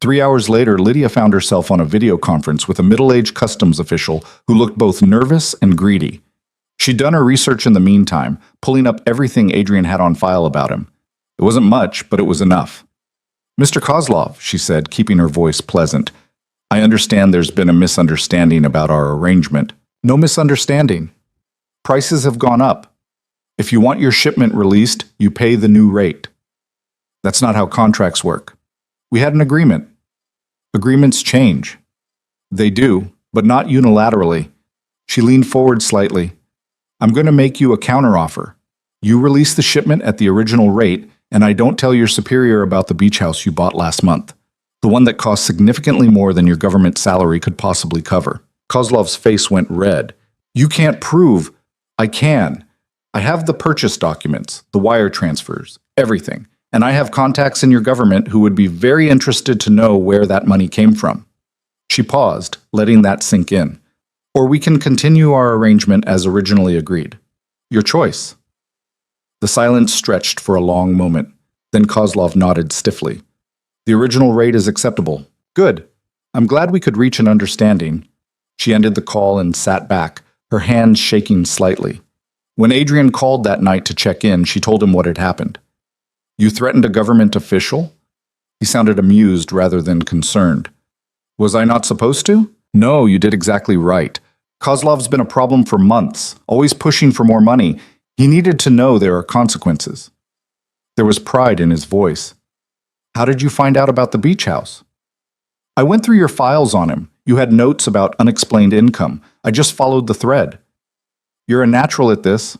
3 hours later, Lydia found herself on a video conference with a middle-aged customs official who looked both nervous and greedy. She'd done her research in the meantime, pulling up everything Adrian had on file about him. It wasn't much, but it was enough. Mr. Kozlov, she said, keeping her voice pleasant, I understand there's been a misunderstanding about our arrangement. No misunderstanding. Prices have gone up. If you want your shipment released, you pay the new rate. That's not how contracts work. We had an agreement. Agreements change. They do, but not unilaterally. She leaned forward slightly. I'm going to make you a counteroffer. You release the shipment at the original rate, and I don't tell your superior about the beach house you bought last month, the one that cost significantly more than your government salary could possibly cover. Kozlov's face went red. You can't prove. I can. I have the purchase documents, the wire transfers, everything. And I have contacts in your government who would be very interested to know where that money came from. She paused, letting that sink in. Or we can continue our arrangement as originally agreed. Your choice. The silence stretched for a long moment. Then Kozlov nodded stiffly. The original rate is acceptable. Good. I'm glad we could reach an understanding. She ended the call and sat back, her hands shaking slightly. When Adrian called that night to check in, she told him what had happened. You threatened a government official? He sounded amused rather than concerned. Was I not supposed to? No, you did exactly right. Kozlov's been a problem for months, always pushing for more money. He needed to know there are consequences. There was pride in his voice. How did you find out about the beach house? I went through your files on him. You had notes about unexplained income. I just followed the thread. You're a natural at this.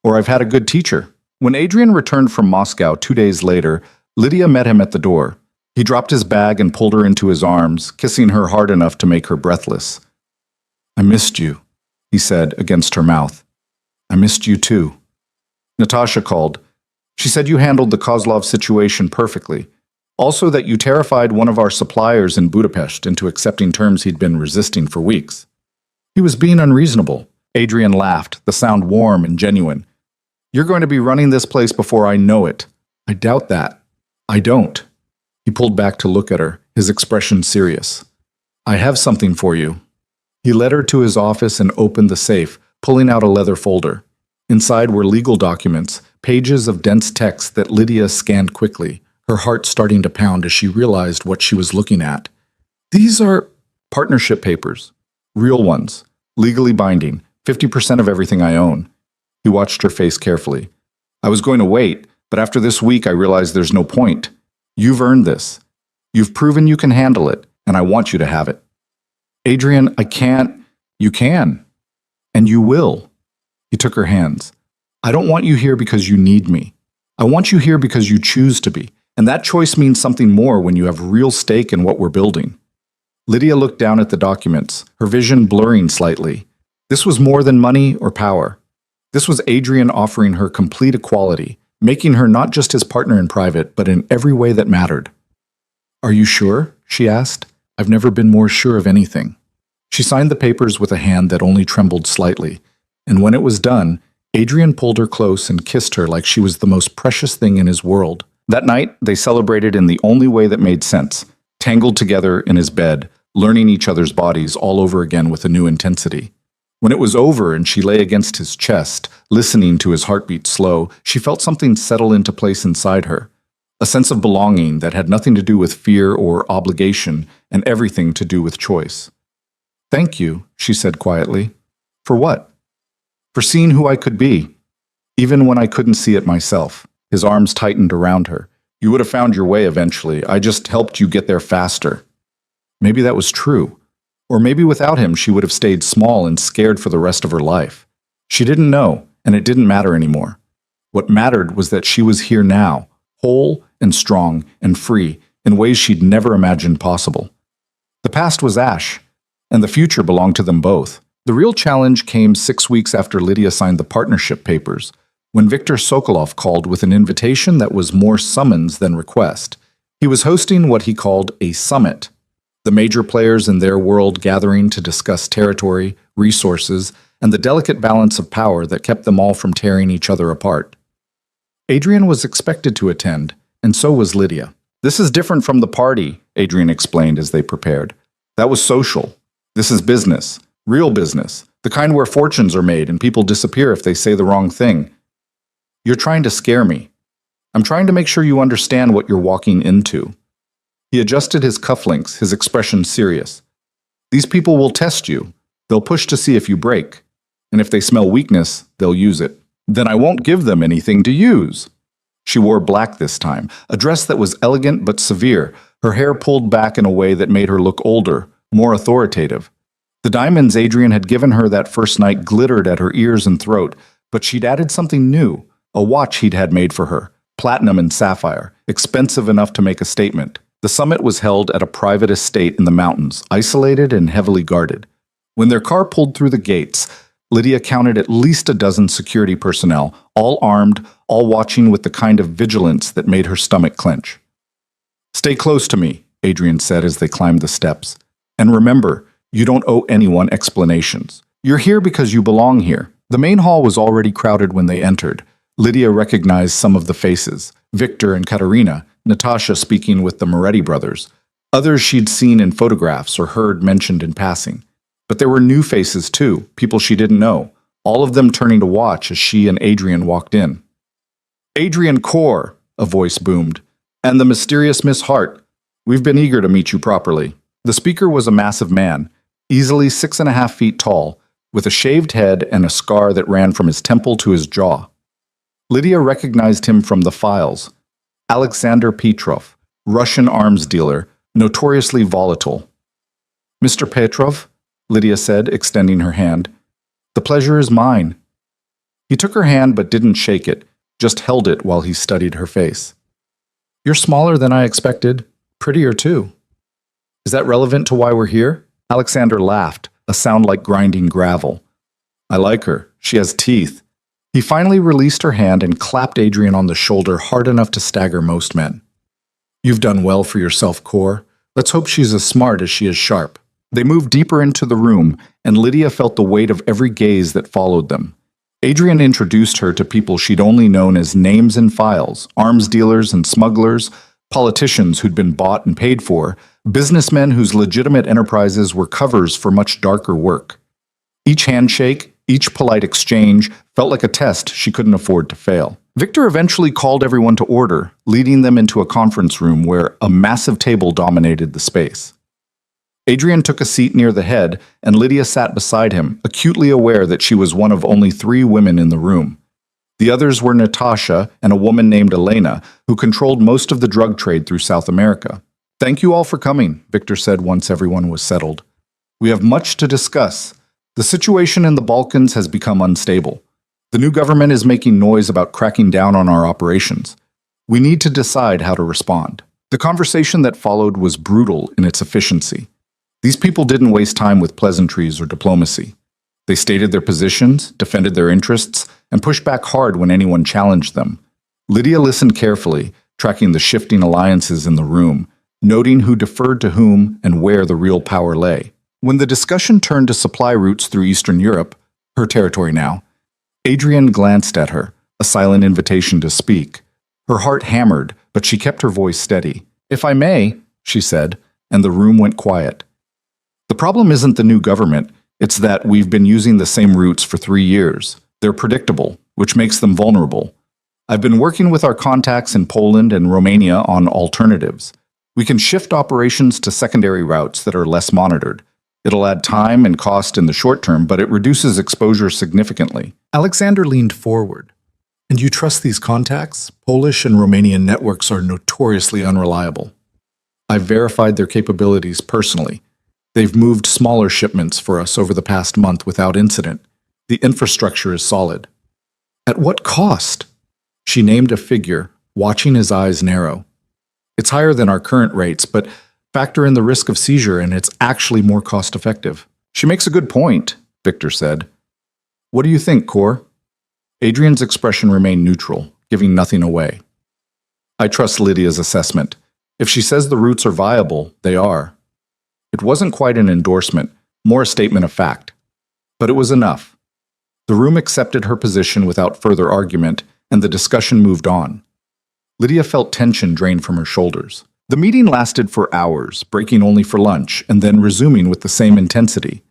Or I've had a good teacher. When Adrian returned from Moscow 2 days later, Lydia met him at the door. He dropped his bag and pulled her into his arms, kissing her hard enough to make her breathless. I missed you, he said against her mouth. I missed you too. Natasha called. She said you handled the Kozlov situation perfectly. Also that you terrified one of our suppliers in Budapest into accepting terms he'd been resisting for weeks. He was being unreasonable. Adrian laughed, the sound warm and genuine. You're going to be running this place before I know it. I doubt that. I don't. He pulled back to look at her, his expression serious. I have something for you. He led her to his office and opened the safe, pulling out a leather folder. Inside were legal documents, pages of dense text that Lydia scanned quickly, her heart starting to pound as she realized what she was looking at. These are partnership papers. Real ones. Legally binding. 50% of everything I own. He watched her face carefully. I was going to wait, but after this week I realized there's no point. You've earned this. You've proven you can handle it, and I want you to have it. Adrian, I can't. You can. And you will. He took her hands. I don't want you here because you need me. I want you here because you choose to be, and that choice means something more when you have real stake in what we're building. Lydia looked down at the documents, her vision blurring slightly. This was more than money or power. This was Adrian offering her complete equality, making her not just his partner in private, but in every way that mattered. Are you sure? She asked. I've never been more sure of anything. She signed the papers with a hand that only trembled slightly, and when it was done, Adrian pulled her close and kissed her like she was the most precious thing in his world. That night, they celebrated in the only way that made sense, tangled together in his bed, learning each other's bodies all over again with a new intensity. When it was over and she lay against his chest, listening to his heartbeat slow, she felt something settle into place inside her. a sense of belonging that had nothing to do with fear or obligation and everything to do with choice. "Thank you," she said quietly. "For what?" "For seeing who I could be, even when I couldn't see it myself." His arms tightened around her. "You would have found your way eventually. I just helped you get there faster." Maybe that was true. Or maybe without him she would have stayed small and scared for the rest of her life. She didn't know, and it didn't matter anymore. What mattered was that she was here now, whole and strong and free in ways she'd never imagined possible. The past was ash, and the future belonged to them both. The real challenge came 6 weeks after Lydia signed the partnership papers, when Viktor Sokolov called with an invitation that was more summons than request. He was hosting what he called a summit, the major players in their world gathering to discuss territory, resources, and the delicate balance of power that kept them all from tearing each other apart. Adrian was expected to attend, and so was Lydia. "This is different from the party," Adrian explained as they prepared. "That was social. This is business, real business, the kind where fortunes are made and people disappear if they say the wrong thing. You're trying to scare me. I'm trying to make sure you understand what you're walking into." He adjusted his cufflinks, his expression serious. "These people will test you. They'll push to see if you break. And if they smell weakness, they'll use it. Then I won't give them anything to use." She wore black this time, a dress that was elegant but severe, her hair pulled back in a way that made her look older, more authoritative. The diamonds Adrian had given her that first night glittered at her ears and throat, but she'd added something new, a watch he'd had made for her, platinum and sapphire, expensive enough to make a statement. The summit was held at a private estate in the mountains, isolated and heavily guarded. When their car pulled through the gates, Lydia counted at least a dozen security personnel, all armed, all watching with the kind of vigilance that made her stomach clench. "Stay close to me," Adrian said as they climbed the steps. "And remember, you don't owe anyone explanations. You're here because you belong here." The main hall was already crowded when they entered. Lydia recognized some of the faces, Victor and Katerina, Natasha speaking with the Moretti brothers. Others she'd seen in photographs or heard mentioned in passing. But there were new faces too, people she didn't know, all of them turning to watch as she and Adrian walked in. "Adrian Core," a voice boomed, "and the mysterious Miss Hart. We've been eager to meet you properly." The speaker was a massive man, easily 6.5 feet tall, with a shaved head and a scar that ran from his temple to his jaw. Lydia recognized him from the files. Alexander Petrov, Russian arms dealer, notoriously volatile. "Mr. Petrov," Lydia said, extending her hand, "the pleasure is mine." He took her hand but didn't shake it, just held it while he studied her face. "You're smaller than I expected, prettier too. Is that relevant to why we're here?" Alexander laughed, a sound like grinding gravel. "I like her. She has teeth." He finally released her hand and clapped Adrian on the shoulder hard enough to stagger most men. "You've done well for yourself, Core. Let's hope she's as smart as she is sharp." They moved deeper into the room, and Lydia felt the weight of every gaze that followed them. Adrian introduced her to people she'd only known as names in files, arms dealers and smugglers, politicians who'd been bought and paid for, businessmen whose legitimate enterprises were covers for much darker work. Each handshake, each polite exchange felt like a test she couldn't afford to fail. Victor eventually called everyone to order, leading them into a conference room where a massive table dominated the space. Adrian took a seat near the head, and Lydia sat beside him, acutely aware that she was one of only 3 women in the room. The others were Natasha and a woman named Elena, who controlled most of the drug trade through South America. "Thank you all for coming," Victor said once everyone was settled. "We have much to discuss. The situation in the Balkans has become unstable. The new government is making noise about cracking down on our operations. We need to decide how to respond." The conversation that followed was brutal in its efficiency. These people didn't waste time with pleasantries or diplomacy. They stated their positions, defended their interests, and pushed back hard when anyone challenged them. Lydia listened carefully, tracking the shifting alliances in the room, noting who deferred to whom and where the real power lay. When the discussion turned to supply routes through Eastern Europe, her territory now, Adrian glanced at her, a silent invitation to speak. Her heart hammered, but she kept her voice steady. "If I may," she said, and the room went quiet. "The problem isn't the new government, it's that we've been using the same routes for 3 years. They're predictable, which makes them vulnerable. I've been working with our contacts in Poland and Romania on alternatives. We can shift operations to secondary routes that are less monitored. It'll add time and cost in the short term, but it reduces exposure significantly. Alexander leaned forward. And you trust these contacts? Polish and Romanian networks are notoriously unreliable. I've verified their capabilities personally. They've moved smaller shipments for us over the past month without incident. The infrastructure is solid. At what cost? She named a figure, watching his eyes narrow. It's higher than our current rates, but factor in the risk of seizure and it's actually more cost-effective. She makes a good point, Victor said. What do you think, Cor? Adrian's expression remained neutral, giving nothing away. I trust Lydia's assessment. If she says the routes are viable, they are. It wasn't quite an endorsement, more a statement of fact. But it was enough. The room accepted her position without further argument, and the discussion moved on. Lydia felt tension drain from her shoulders. The meeting lasted for hours, breaking only for lunch, and then resuming with the same intensity.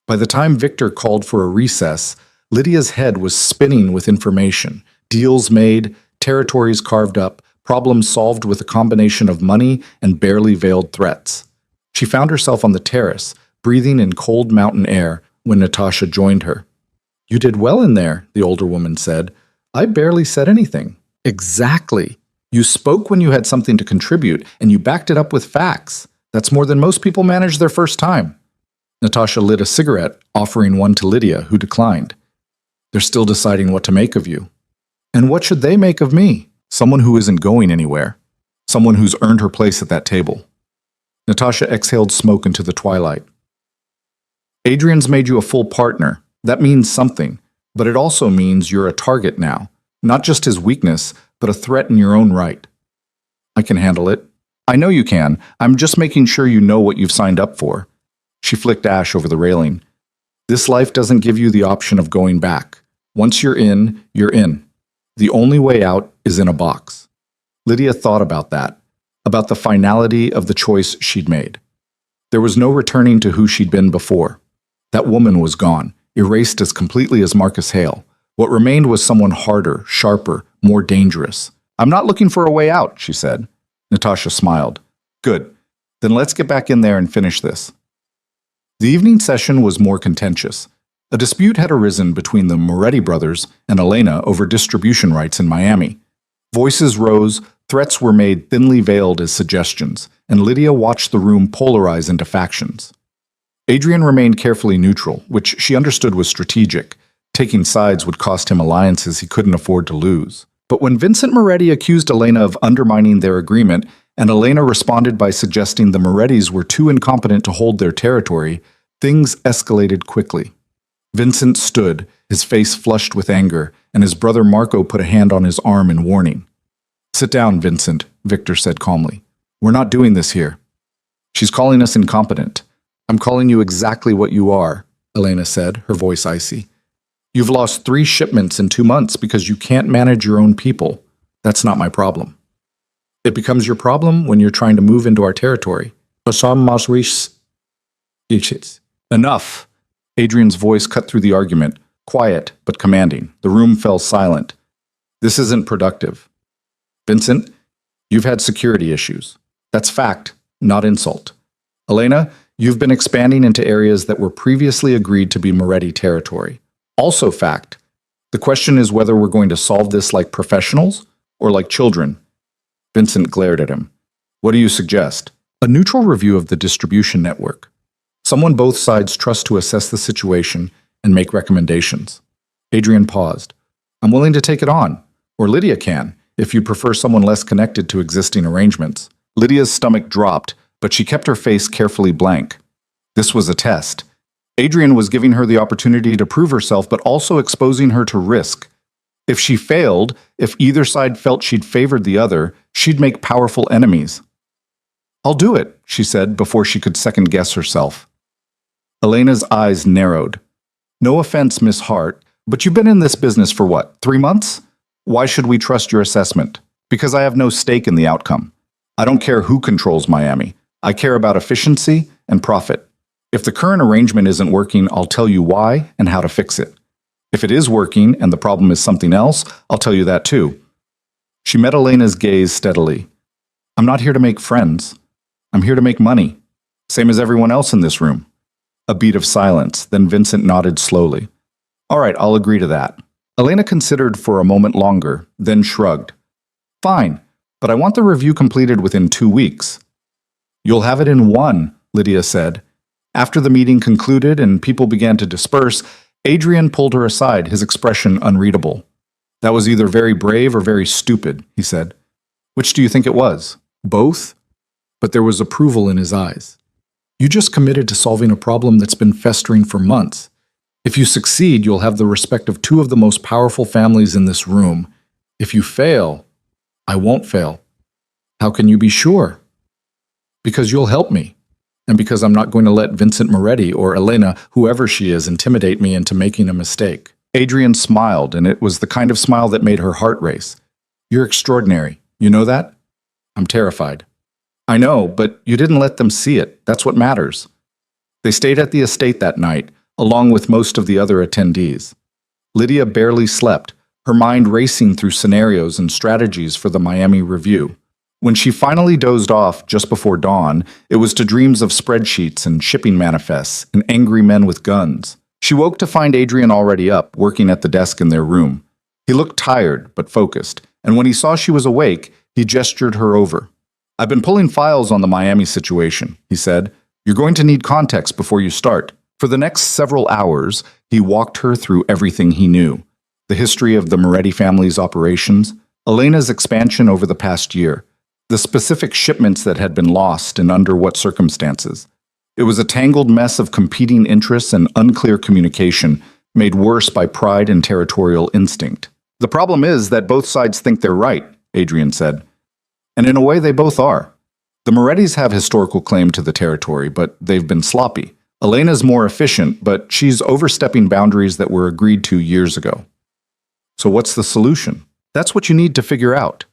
By the time Victor called for a recess, Lydia's head was spinning with information. Deals made, territories carved up, problems solved with a combination of money and barely veiled threats. She found herself on the terrace, breathing in cold mountain air, when Natasha joined her. You did well in there, the older woman said. I barely said anything. Exactly. You spoke when you had something to contribute, and you backed it up with facts. That's more than most people manage their first time. Natasha lit a cigarette, offering one to Lydia, who declined. They're still deciding what to make of you. And what should they make of me? Someone who isn't going anywhere. Someone who's earned her place at that table. Natasha exhaled smoke into the twilight. Adrian's made you a full partner. That means something, but it also means you're a target now. Not just his weakness, but a threat in your own right. I can handle it. I know you can. I'm just making sure you know what you've signed up for. She flicked ash over the railing. This life doesn't give you the option of going back. Once you're in, you're in. The only way out is in a box. Lydia thought about that, about the finality of the choice she'd made. There was no returning to who she'd been before. That woman was gone, erased as completely as Marcus Hale. What remained was someone harder, sharper, more dangerous. I'm not looking for a way out, she said. Natasha smiled. Good. Then let's get back in there and finish this. The evening session was more contentious. A dispute had arisen between the Moretti brothers and Elena over distribution rights in Miami. Voices rose, threats were made thinly veiled as suggestions, and Lydia watched the room polarize into factions. Adrian remained carefully neutral, which she understood was strategic. Taking sides would cost him alliances he couldn't afford to lose. But when Vincent Moretti accused Elena of undermining their agreement, and Elena responded by suggesting the Morettis were too incompetent to hold their territory, things escalated quickly. Vincent stood, his face flushed with anger, and his brother Marco put a hand on his arm in warning. Sit down, Vincent, Victor said calmly. We're not doing this here. She's calling us incompetent. I'm calling you exactly what you are, Elena said, her voice icy. You've lost 3 shipments in 2 months because you can't manage your own people. That's not my problem. It becomes your problem when you're trying to move into our territory. Enough. Adrian's voice cut through the argument, quiet but commanding. The room fell silent. This isn't productive. Vincent, you've had security issues. That's fact, not insult. Elena, you've been expanding into areas that were previously agreed to be Moretti territory. Also fact. The question is whether we're going to solve this like professionals or like children. Vincent glared at him. What do you suggest? A neutral review of the distribution network. Someone both sides trust to assess the situation and make recommendations. Adrian paused. I'm willing to take it on. Or Lydia can, if you prefer someone less connected to existing arrangements. Lydia's stomach dropped, but she kept her face carefully blank. This was a test. Adrian was giving her the opportunity to prove herself, but also exposing her to risk. If she failed, if either side felt she'd favored the other, she'd make powerful enemies. I'll do it, she said before she could second-guess herself. Elena's eyes narrowed. No offense, Miss Hart, but you've been in this business for what, 3 months? Why should we trust your assessment? Because I have no stake in the outcome. I don't care who controls Miami. I care about efficiency and profit. If the current arrangement isn't working, I'll tell you why and how to fix it. If it is working and the problem is something else, I'll tell you that too. She met Elena's gaze steadily. I'm not here to make friends. I'm here to make money. Same as everyone else in this room. A beat of silence, then Vincent nodded slowly. All right, I'll agree to that. Elena considered for a moment longer, then shrugged. Fine, but I want the review completed within 2 weeks. You'll have it in 1, Lydia said. After the meeting concluded and people began to disperse, Adrian pulled her aside, his expression unreadable. That was either very brave or very stupid, he said. Which do you think it was? Both? But there was approval in his eyes. You just committed to solving a problem that's been festering for months. If you succeed, you'll have the respect of 2 of the most powerful families in this room. If you fail, I won't fail. How can you be sure? Because you'll help me. And because I'm not going to let Vincent Moretti or Elena, whoever she is, intimidate me into making a mistake. Adrian smiled, and it was the kind of smile that made her heart race. You're extraordinary. You know that? I'm terrified. I know, but you didn't let them see it. That's what matters. They stayed at the estate that night, along with most of the other attendees. Lydia barely slept, her mind racing through scenarios and strategies for the Miami review. When she finally dozed off just before dawn, it was to dreams of spreadsheets and shipping manifests and angry men with guns. She woke to find Adrian already up, working at the desk in their room. He looked tired, but focused, and when he saw she was awake, he gestured her over. I've been pulling files on the Miami situation, he said. You're going to need context before you start. For the next several hours, he walked her through everything he knew. The history of the Moretti family's operations, Elena's expansion over the past year, the specific shipments that had been lost and under what circumstances. It was a tangled mess of competing interests and unclear communication, made worse by pride and territorial instinct. The problem is that both sides think they're right, Adrian said. And in a way, they both are. The Morettis have historical claim to the territory, but they've been sloppy. Elena's more efficient, but she's overstepping boundaries that were agreed to years ago. So what's the solution? That's what you need to figure out.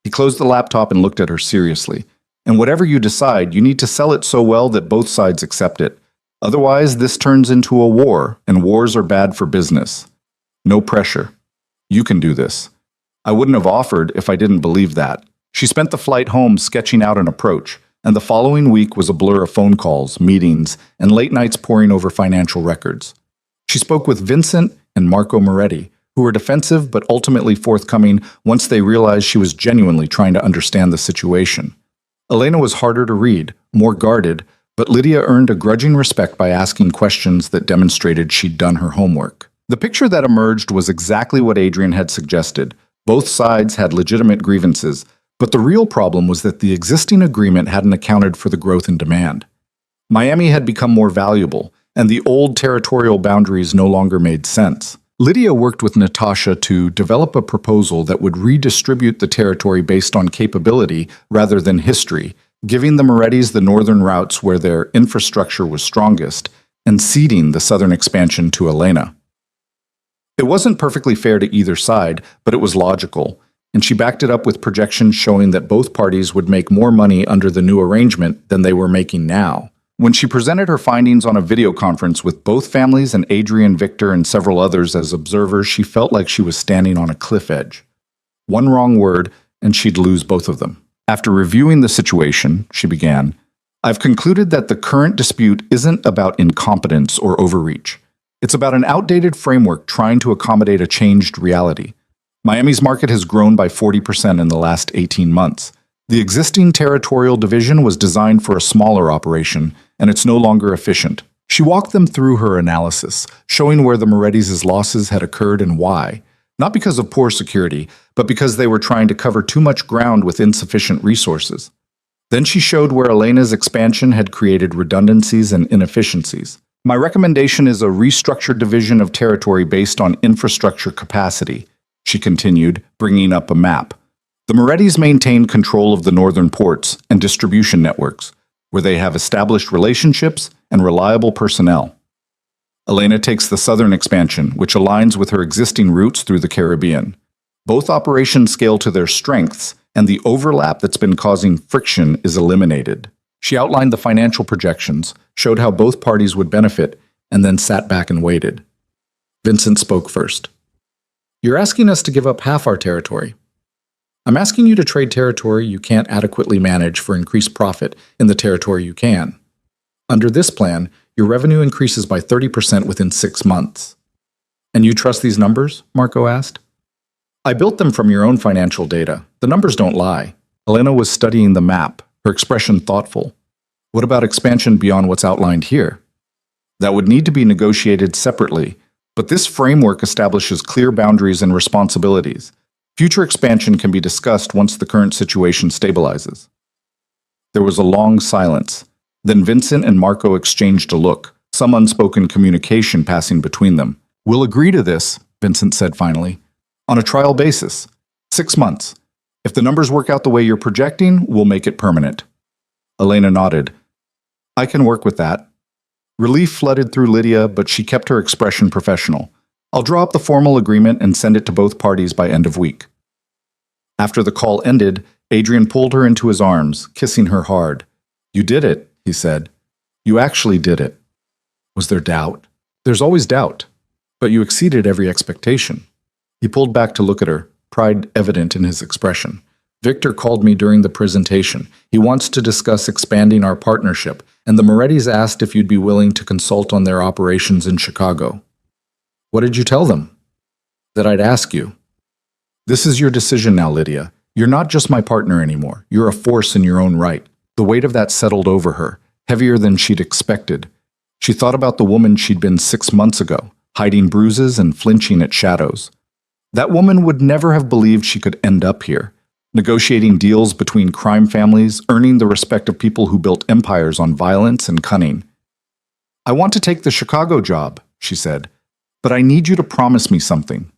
He closed the laptop and looked at her seriously. And whatever you decide, you need to sell it so well that both sides accept it. Otherwise, this turns into a war, and wars are bad for business. No pressure. You can do this. I wouldn't have offered if I didn't believe that. She spent the flight home sketching out an approach, and the following week was a blur of phone calls, meetings, and late nights poring over financial records. She spoke with Vincent and Marco Moretti, who were defensive but ultimately forthcoming once they realized she was genuinely trying to understand the situation. Elena was harder to read, more guarded, but Lydia earned a grudging respect by asking questions that demonstrated she'd done her homework. The picture that emerged was exactly what Adrian had suggested. Both sides had legitimate grievances, but the real problem was that the existing agreement hadn't accounted for the growth in demand. Miami had become more valuable, and the old territorial boundaries no longer made sense. Lydia worked with Natasha to develop a proposal that would redistribute the territory based on capability rather than history, giving the Morettis the northern routes where their infrastructure was strongest, and ceding the southern expansion to Elena. It wasn't perfectly fair to either side, but it was logical, and she backed it up with projections showing that both parties would make more money under the new arrangement than they were making now. When she presented her findings on a video conference with both families and Adrian, Victor, and several others as observers, she felt like she was standing on a cliff edge. One wrong word, and she'd lose both of them. After reviewing the situation, she began, I've concluded that the current dispute isn't about incompetence or overreach. It's about an outdated framework trying to accommodate a changed reality. Miami's market has grown by 40% in the last 18 months. The existing territorial division was designed for a smaller operation, and it's no longer efficient. She walked them through her analysis, showing where the Morettis' losses had occurred and why. Not because of poor security, but because they were trying to cover too much ground with insufficient resources. Then she showed where Elena's expansion had created redundancies and inefficiencies. My recommendation is a restructured division of territory based on infrastructure capacity, she continued, bringing up a map. The Morettis maintain control of the northern ports and distribution networks, where they have established relationships and reliable personnel. Elena takes the southern expansion, which aligns with her existing routes through the Caribbean. Both operations scale to their strengths, and the overlap that's been causing friction is eliminated. She outlined the financial projections, showed how both parties would benefit, and then sat back and waited. Vincent spoke first. You're asking us to give up half our territory. I'm asking you to trade territory you can't adequately manage for increased profit in the territory you can. Under this plan, your revenue increases by 30% within 6 months. And you trust these numbers? Marco asked. I built them from your own financial data. The numbers don't lie. Elena was studying the map, her expression thoughtful. What about expansion beyond what's outlined here? That would need to be negotiated separately, but this framework establishes clear boundaries and responsibilities. Future expansion can be discussed once the current situation stabilizes. There was a long silence. Then Vincent and Marco exchanged a look, some unspoken communication passing between them. We'll agree to this, Vincent said finally, on a trial basis. 6 months. If the numbers work out the way you're projecting, we'll make it permanent. Elena nodded. I can work with that. Relief flooded through Lydia, but she kept her expression professional. I'll draw up the formal agreement and send it to both parties by end of week. After the call ended, Adrian pulled her into his arms, kissing her hard. You did it, he said. You actually did it. Was there doubt? There's always doubt. But you exceeded every expectation. He pulled back to look at her, pride evident in his expression. Victor called me during the presentation. He wants to discuss expanding our partnership, and the Morettis asked if you'd be willing to consult on their operations in Chicago. What did you tell them? That I'd ask you. This is your decision now, Lydia. You're not just my partner anymore. You're a force in your own right. The weight of that settled over her, heavier than she'd expected. She thought about the woman she'd been 6 months ago, hiding bruises and flinching at shadows. That woman would never have believed she could end up here, negotiating deals between crime families, earning the respect of people who built empires on violence and cunning. I want to take the Chicago job, she said, but I need you to promise me something.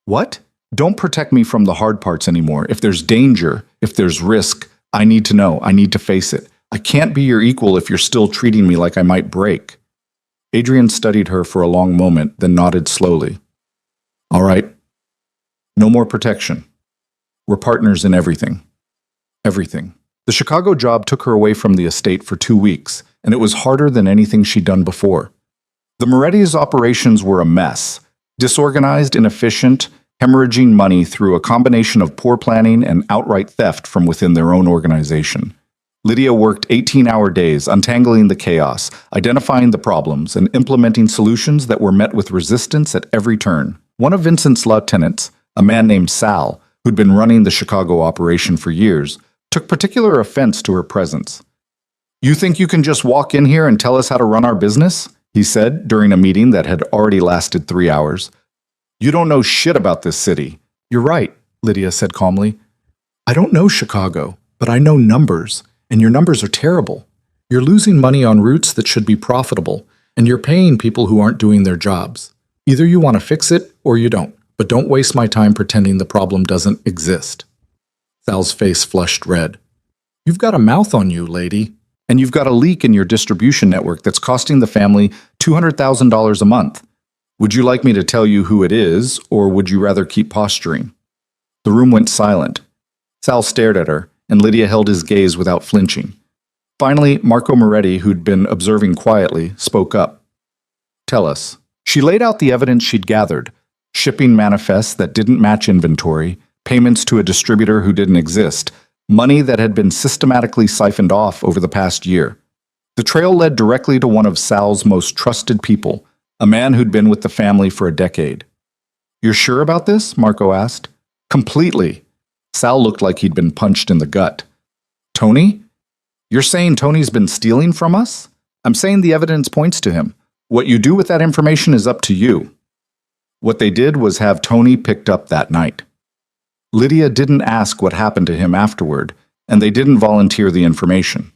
What? Don't protect me from the hard parts anymore. If there's danger, if there's risk, I need to know. I need to face it. I can't be your equal if you're still treating me like I might break. Adrian studied her for a long moment, then nodded slowly. All right. No more protection. We're partners in everything. Everything. The Chicago job took her away from the estate for 2 weeks, and it was harder than anything she'd done before. The Moretti's operations were a mess, disorganized, inefficient, hemorrhaging money through a combination of poor planning and outright theft from within their own organization. Lydia worked 18-hour days, untangling the chaos, identifying the problems, and implementing solutions that were met with resistance at every turn. One of Vincent's lieutenants, a man named Sal, who'd been running the Chicago operation for years, took particular offense to her presence. You think you can just walk in here and tell us how to run our business? He said during a meeting that had already lasted 3 hours. You don't know shit about this city. You're right, Lydia said calmly. I don't know Chicago, but I know numbers, and your numbers are terrible. You're losing money on routes that should be profitable, and you're paying people who aren't doing their jobs. Either you want to fix it or you don't, but don't waste my time pretending the problem doesn't exist. Sal's face flushed red. You've got a mouth on you, lady, and you've got a leak in your distribution network that's costing the family $200,000 a month. Would you like me to tell you who it is, or would you rather keep posturing? The room went silent. Sal stared at her, and Lydia held his gaze without flinching. Finally, Marco Moretti, who'd been observing quietly, spoke up. Tell us. She laid out the evidence she'd gathered, shipping manifests that didn't match inventory, payments to a distributor who didn't exist, money that had been systematically siphoned off over the past year. The trail led directly to one of Sal's most trusted people, a man who'd been with the family for a decade. You're sure about this? Marco asked. Completely. Sal looked like he'd been punched in the gut. Tony? You're saying Tony's been stealing from us? I'm saying the evidence points to him. What you do with that information is up to you. What they did was have Tony picked up that night. Lydia didn't ask what happened to him afterward, and they didn't volunteer the information.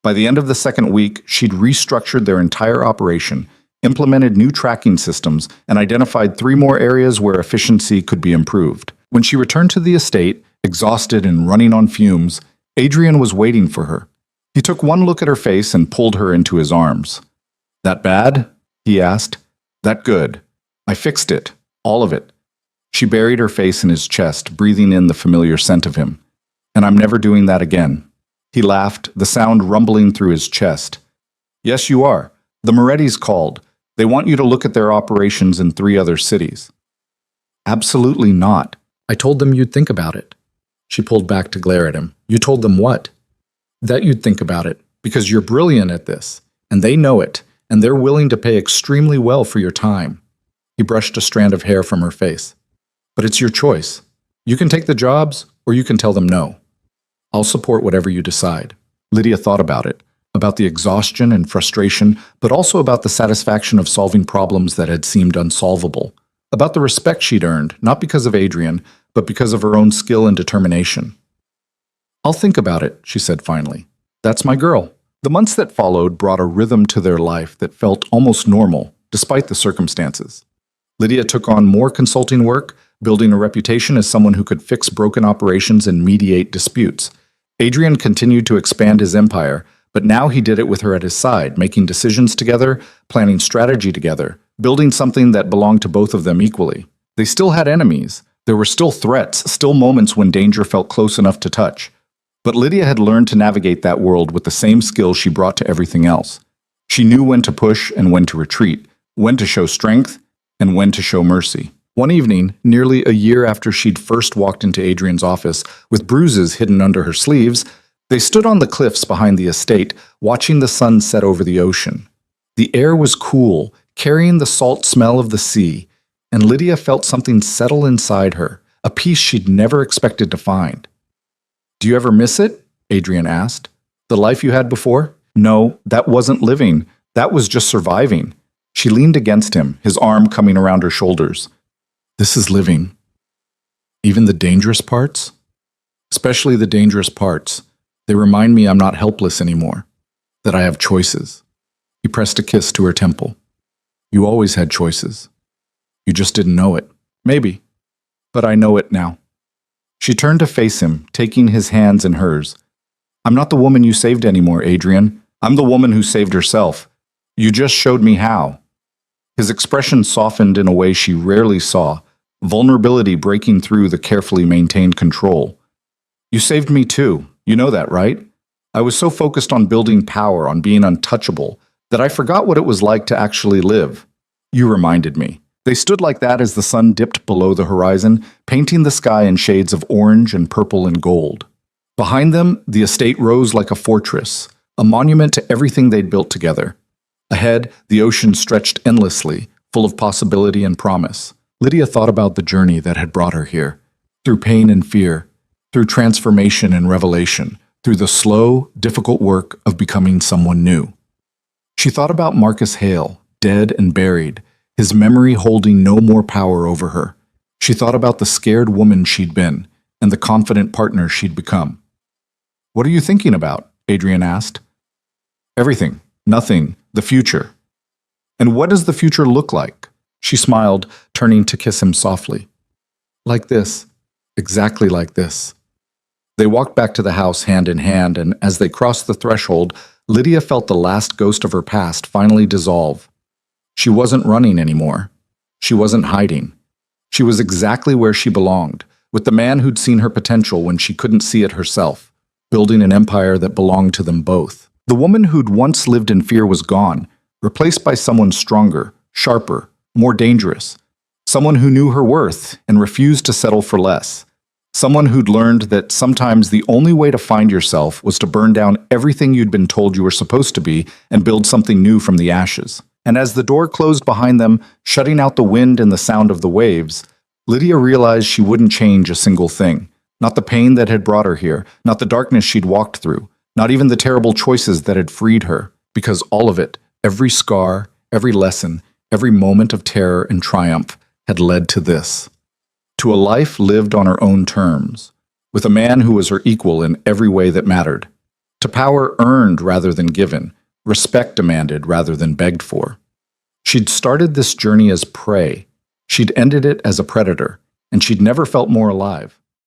By the end of the second week, she'd restructured their entire operation, implemented new tracking systems, and identified 3 more areas where efficiency could be improved. When she returned to the estate, exhausted and running on fumes, Adrian was waiting for her. He took one look at her face and pulled her into his arms. That bad? He asked. That good. I fixed it. All of it. She buried her face in his chest, breathing in the familiar scent of him. And I'm never doing that again. He laughed, the sound rumbling through his chest. Yes, you are. The Morettis called. They want you to look at their operations in 3 other cities. Absolutely not. I told them you'd think about it. She pulled back to glare at him. You told them what? That you'd think about it, because you're brilliant at this, and they know it, and they're willing to pay extremely well for your time. He brushed a strand of hair from her face. But it's your choice. You can take the jobs, or you can tell them no. I'll support whatever you decide. Lydia thought about the exhaustion and frustration, but also about the satisfaction of solving problems that had seemed unsolvable, about the respect she'd earned, not because of Adrian, but because of her own skill and determination. I'll think about it, she said finally. That's my girl. The months that followed brought a rhythm to their life that felt almost normal, despite the circumstances. Lydia took on more consulting work, building a reputation as someone who could fix broken operations and mediate disputes. Adrian continued to expand his empire, but now he did it with her at his side, making decisions together, planning strategy together, building something that belonged to both of them equally. They still had enemies. There were still threats, still moments when danger felt close enough to touch. But Lydia had learned to navigate that world with the same skill she brought to everything else. She knew when to push and when to retreat, when to show strength and when to show mercy. One evening, nearly a year after she'd first walked into Adrian's office, with bruises hidden under her sleeves, they stood on the cliffs behind the estate, watching the sun set over the ocean. The air was cool, carrying the salt smell of the sea, and Lydia felt something settle inside her, a peace she'd never expected to find. Do you ever miss it? Adrian asked. The life you had before? No, that wasn't living. That was just surviving. She leaned against him, his arm coming around her shoulders. This is living. Even the dangerous parts? Especially the dangerous parts. They remind me I'm not helpless anymore, that I have choices. He pressed a kiss to her temple. You always had choices. You just didn't know it. Maybe. But I know it now. She turned to face him, taking his hands in hers. I'm not the woman you saved anymore, Adrian. I'm the woman who saved herself. You just showed me how. His expression softened in a way she rarely saw, vulnerability breaking through the carefully maintained control. You saved me too. You know that, right? I was so focused on building power, on being untouchable, that I forgot what it was like to actually live. You reminded me. They stood like that as the sun dipped below the horizon, painting the sky in shades of orange and purple and gold. Behind them, the estate rose like a fortress, a monument to everything they'd built together. Ahead, the ocean stretched endlessly, full of possibility and promise. Lydia thought about the journey that had brought her here, through pain and fear, through transformation and revelation, through the slow, difficult work of becoming someone new. She thought about Marcus Hale, dead and buried, his memory holding no more power over her. She thought about the scared woman she'd been, and the confident partner she'd become. What are you thinking about? Adrian asked. Everything, nothing, the future. And what does the future look like? She smiled, turning to kiss him softly. Like this, exactly like this. They walked back to the house hand in hand, and as they crossed the threshold, Lydia felt the last ghost of her past finally dissolve. She wasn't running anymore. She wasn't hiding. She was exactly where she belonged, with the man who'd seen her potential when she couldn't see it herself, building an empire that belonged to them both. The woman who'd once lived in fear was gone, replaced by someone stronger, sharper, more dangerous. Someone who knew her worth and refused to settle for less. Someone who'd learned that sometimes the only way to find yourself was to burn down everything you'd been told you were supposed to be and build something new from the ashes. And as the door closed behind them, shutting out the wind and the sound of the waves, Lydia realized she wouldn't change a single thing. Not the pain that had brought her here, not the darkness she'd walked through, not even the terrible choices that had freed her, because all of it, every scar, every lesson, every moment of terror and triumph, had led to this. To a life lived on her own terms, with a man who was her equal in every way that mattered. To power earned rather than given, respect demanded rather than begged for. She'd started this journey as prey. She'd ended it as a predator, and she'd never felt more alive.